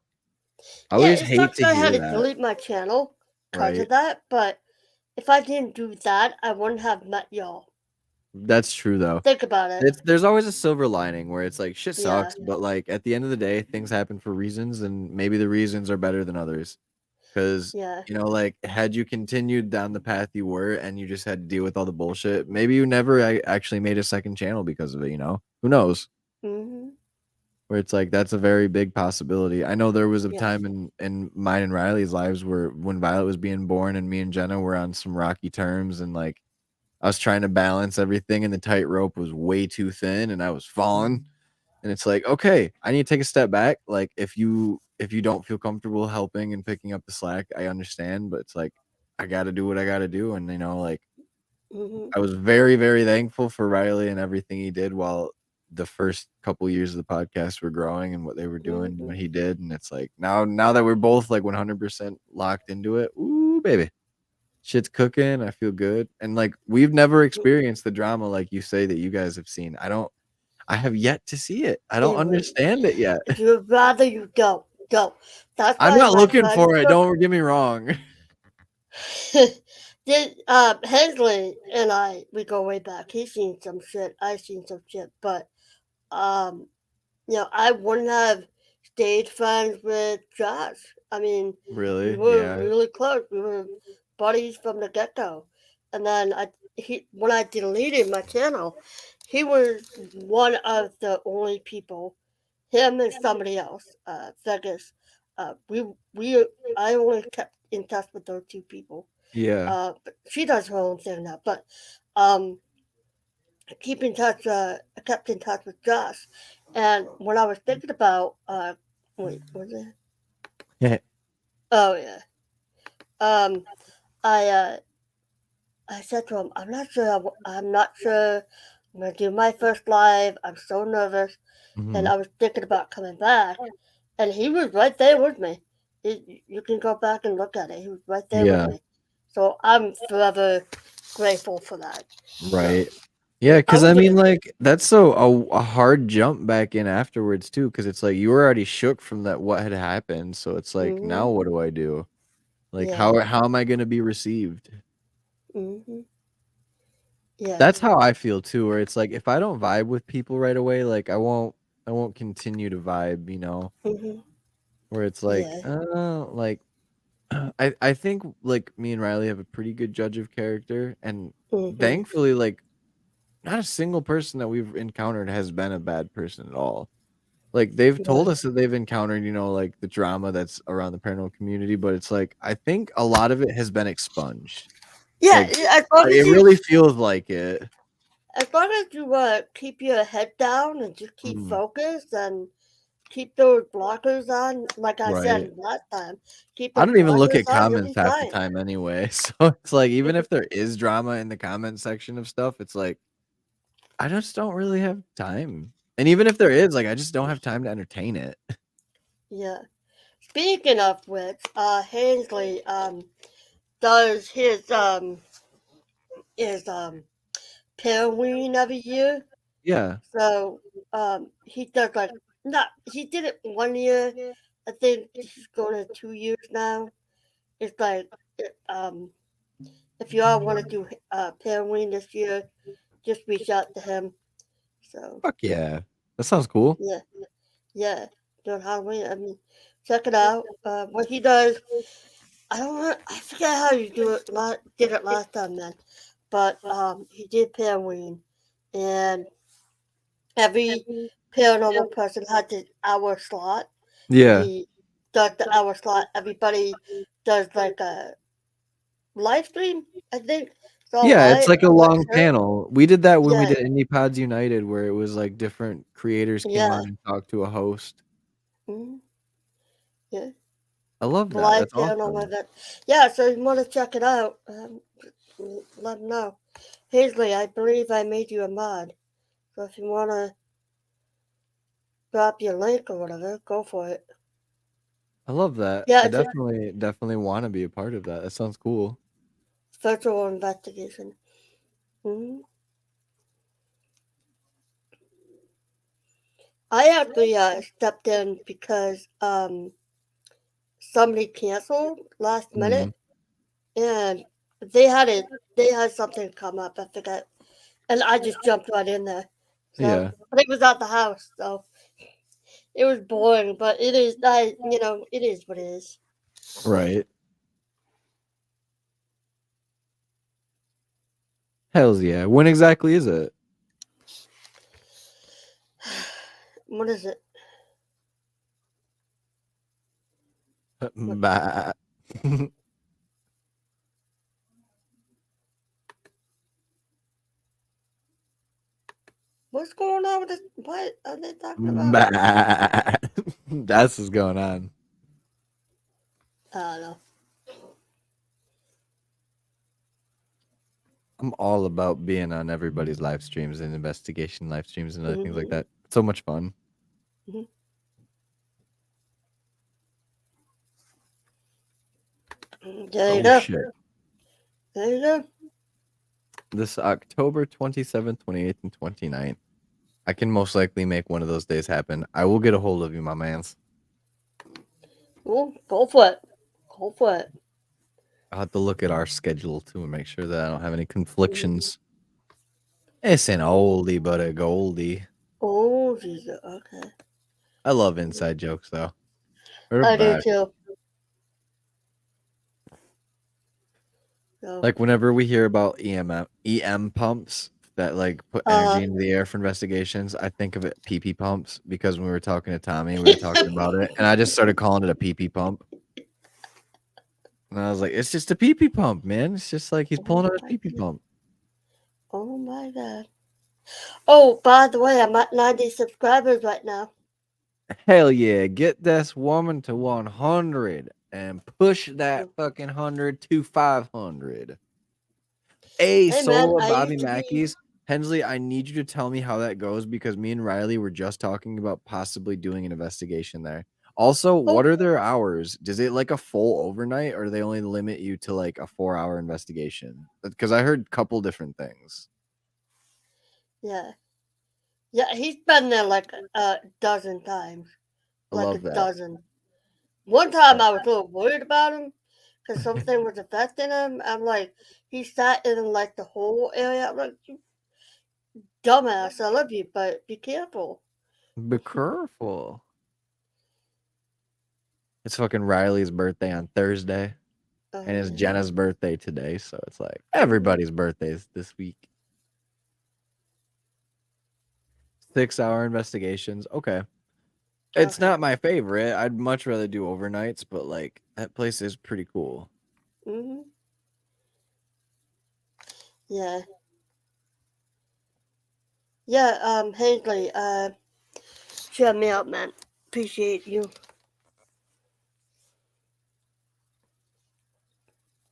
I always it hate sucks to I hear had to that. delete my channel because Right. of that, but if I didn't do that, I wouldn't have met y'all. That's true though. Think about it. There's always a silver lining where it's like shit Yeah. sucks, but like at the end of the day, things happen for reasons, and maybe the reasons are better than others. Because Yeah. you know, like had you continued down the path you were, and you just had to deal with all the bullshit, maybe you never actually made a second channel because of it. You know, who knows? Mm-hmm. Where it's like that's a very big possibility. I know there was a Yeah. time in mine and Riley's lives where when Violet was being born and me and Jenna were on some rocky terms, and like I was trying to balance everything, and the tightrope was way too thin, and I was falling. And it's like, okay, I need to take a step back. Like if you don't feel comfortable helping and picking up the slack, I understand, but it's like I got to do what I got to do. And you know, like Mm-hmm. I was very, very thankful for Riley and everything he did while the first couple years of the podcast were growing and what they were doing Mhm. when he did. And it's like now that we're both like 100% locked into it, ooh baby, shit's cooking. I feel good. And like we've never experienced the drama like you say that you guys have seen. I have yet to see it. I don't Yeah, but- understand it yet. If you would rather you go. That's I'm why not my looking friends for it. go- Don't get me wrong. Hensley and we go way back. He's seen some shit. I've seen some shit, but um, I wouldn't have stayed friends with Josh. I mean, we Really? were Yeah. really close. We were buddies from the get go. And then when I deleted my channel, he was one of the only people. Him and somebody else, Vegas. I only kept in touch with those two people. Yeah. But she does her own thing now. But um, keep in touch. I kept in touch with Josh, and when I was thinking about, wait, was it? Yeah. Oh yeah. Um, I said to him, I'm not sure. I'm not sure. I'm gonna do my first live. I'm so nervous, and Mhm. I was thinking about coming back, and he was right there with me. You can go back and look at it. He was right there Yeah. with me. So I'm forever grateful for that. Right. Yeah, because was I mean, gonna- like, that's so a hard jump back in afterwards too, because it's like you were already shook from that what had happened. So it's like, now Mhm. what do I do? Like, Yeah. how am I gonna be received? Hmm. Yeah. That's how I feel too, where it's like if I don't vibe with people right away, like I won't continue to vibe, Hmm. where it's like, Yeah. like I think like me and Riley have a pretty good judge of character, and Hmm. thankfully, like, not a single person that we've encountered has been a bad person at all. Like, they've told Yeah. us that they've encountered, like the drama that's around the paranormal community, but it's like I think a lot of it has been expunged. Yeah. Like, As long it as you, really feels like it. keep your head down and just keep Mm, focused and keep those blockers on, like I right. said last time, keep I those don't even look blockers at on, you'll be comments half the fine. time anyway. So it's like even if there is drama in the comment section of stuff, it's like I just don't really have time. And even if there is, like, I just don't have time to entertain it. Yeah. Speaking of which, Hensley does his Halloween every year. Yeah. So he does like not he did it 1 year. I think he's going to 2 years now. It's like if you all want to do Halloween this year, just reach out to him. So Fuck yeah. That sounds cool. yeah, yeah, doing Halloween. I mean, check it out. What he does, I forget how you do it. Did it last time, then, but he did Halloween, and every paranormal person had the hour slot. Yeah. He does the hour slot. Everybody does like a live stream. I think it's all Yeah, it's live. like a I'm not long sure. panel. We did that when we Yeah, did Indie Pods United, where it was like different creators came yeah, on and talked to a host. mhm, yeah. I love The that. live That's paranormal awesome. event. Yeah, so you want to check it out? Let them know. Hazley, I believe I made you a mod. So if you want to drop your link or whatever, go for it. I love that. Yeah, I it's a definitely want to be a part of that. That sounds cool. virtual investigation. Hmm. I actually stepped in because somebody canceled last Mhm. minute, and they had it. They had something come up. I forget, and I just jumped right in there. So, Yeah. but it was at the house, so it was boring. But it is. It is what it is. Right. Hells yeah. When exactly is it? What is it? Bah. What's going on with this? What are they talking about? Bah. That's what's going on. I don't know. I'm all about being on everybody's live streams and investigation live streams and other things like Mhm. that. So much fun. There you Oh go. shit. There you go. This October 27th, 28th, and 29th. I can most likely make one of those days happen. I will get a hold of you, my mans. Well, go for it. Go for it. I'll have to look at our schedule too and make sure that I don't have any conflictions. It's an oldie but a goldie. Oh, Jesus. Okay. I love inside jokes though. They're I do back. too. So, Like whenever we hear about EM pumps that like put energy into the air for investigations, I think of it PP pumps because when we were talking to Tommy, we were talking about it, and I just started calling it a PP pump. And I was like, it's just a PP pump, man. It's just like he's pulling out his PP pump. oh my God. Oh, by the way, I'm at 90 subscribers right now. Hell yeah, get this woman to 100 and push that fucking 100 to 500. Hey, Hey, Solo man, I Bobby used to be- Mackey's. Hensley, I need you to tell me how that goes because me and Riley were just talking about possibly doing an investigation there. Also, what are their hours? Does it like a full overnight or do they only limit you to like a 4-hour investigation? Because I heard a couple different things. Yeah. Yeah, he's been there like a dozen times. I Like love a that. dozen. One time I was a little worried about him because something was affecting him. I'm like, he sat in like the whole area. I'm like, you dumbass, I love you, but be careful. Be careful. It's fucking Riley's birthday on Thursday. And it's yeah. Jenna's birthday today, so it's like everybody's birthdays this week. 6-hour investigations. Okay. It's not my favorite. I'd much rather do overnights, but like that place is pretty cool. Mm-hmm. Yeah. Yeah, Haley, shut me out, man. Appreciate you.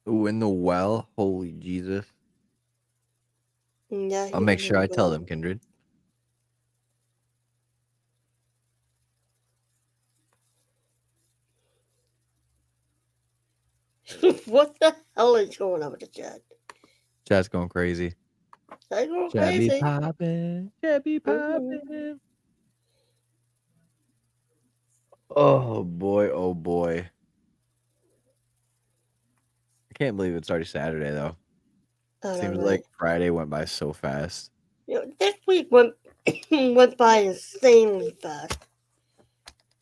Ooh, in the well. Holy Jesus. Yeah. I'll make sure I tell them, Kindred. What the hell is going on with the chat? Chat's going crazy. They going Chat be crazy. popping. Chat be Mhm. popping. Oh boy, oh boy. I can't believe it's already Saturday though. I know, Seems right? like Friday went by so fast. You know, this week went went by insanely fast.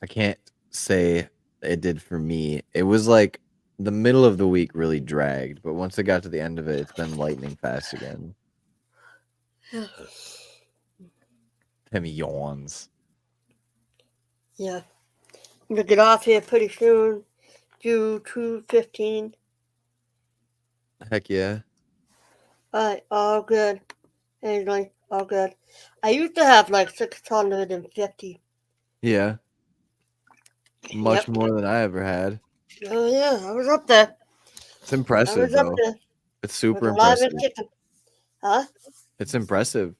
I can't say it did for me. It was like the middle of the week really dragged, but once it got to the end of it, it's been lightning fast again. Tim yawns. Yeah. I'm gonna get off here pretty soon. Do 2:15. Heck yeah. Alright, all good. Anyway, all good. I used to have like 650. Yeah. Much more than I ever had. Oh yeah, I was up there. It's impressive I was up though. there. It's super With a lot impressive. of chicken. Huh? It's impressive.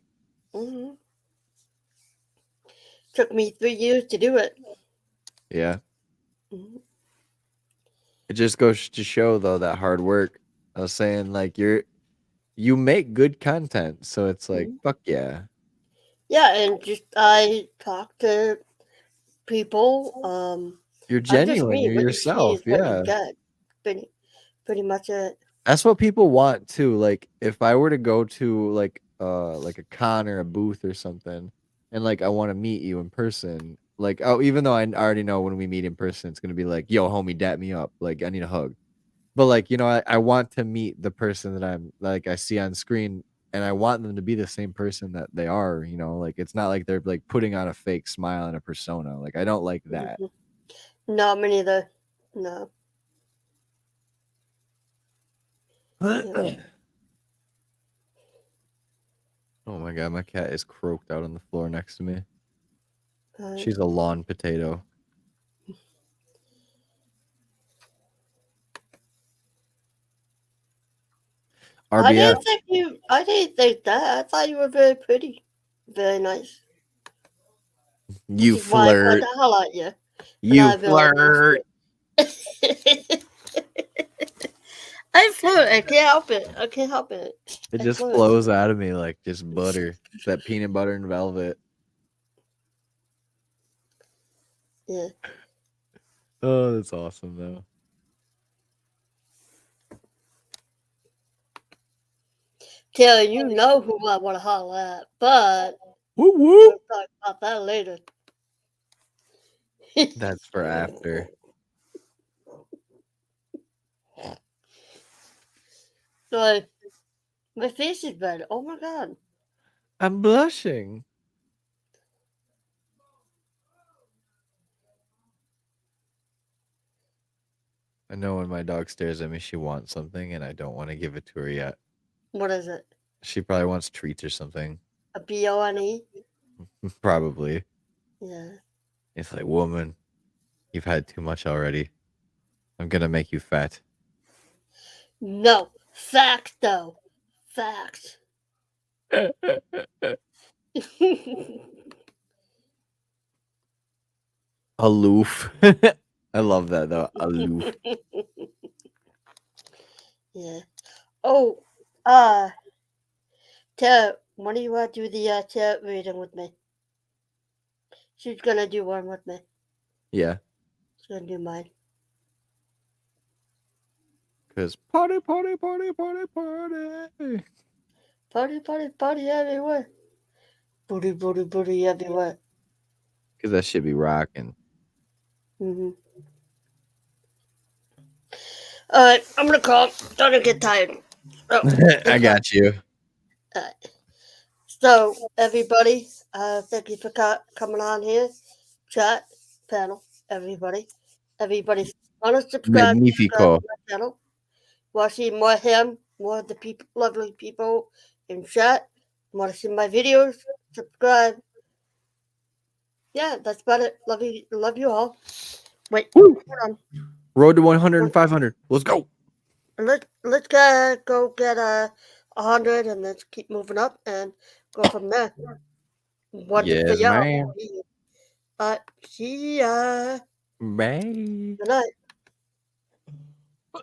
Mm-hmm. Took me 3 years to do it. Yeah. Mm-hmm. It just goes to show though that hard work. I was saying like you make good content, so it's like fuck yeah. Yeah, and just I talk to people. You're I'm just genuine. me. You're What you see yourself. is what Yeah. you get. Pretty much it. That's what people want too. Like if I were to go to like a con or a booth or something and like I want to meet you in person, like even though I already know when we meet in person it's gonna be like, yo, homie, dap me up. Like I need a hug. But like, you know, I want to meet the person that I'm like I see on screen and I want them to be the same person that they are, you know, like it's not like they're like putting on a fake smile and a persona. Like I don't like that. Mm-hmm. No, me neither. No. Yeah. Oh my god, my cat is croaked out on the floor next to me. She's a lawn potato. RBF. I didn't think that. I thought you were very pretty. Very nice. You Which is why I flirt. the hell out you. You flirt. I flirt. I can't help it. I can't help it. It just flows out of me like just butter. It's that peanut butter and velvet. Yeah. Oh, that's awesome though. Taylor, you know who I want to holler at, but Woo we'll woo. talk about that later. That's for after. So, my face is red. Oh my god. I'm blushing. I know when my dog stares at me, she wants something, and I don't want to give it to her yet. What is it? She probably wants treats or something. A B-O-N-E? Probably. Yeah. It's like, woman, you've had too much already. I'm gonna make you fat. No. Fact, though. Fact. Aloof. I love that though. Aloof. Yeah. Oh, Tara, when do you want to do the tarot reading with me? She's gonna do one with me. Yeah. She's gonna do mine. Because party, party, party, party, party. Party, party, party everywhere. Booty, booty, booty everywhere. Because that should be rocking. Mm-hmm. Alright, I'm gonna call. Starting to get tired. Oh, I got you. so, everybody, thank you for coming on here. Chat, panel, everybody. Everybody, want to subscribe to Magnifico. my channel. Want to see more him, more of the people, lovely people in chat. Want to see my videos? Subscribe. Yeah, that's about it. Love you all. Wait, Woo. hold on. Road to 100 and 500. Let's go. Let's go get 100 and let's keep moving up and go from there. One Yes, for y'all. ma'am. See ya. Bye. Good night.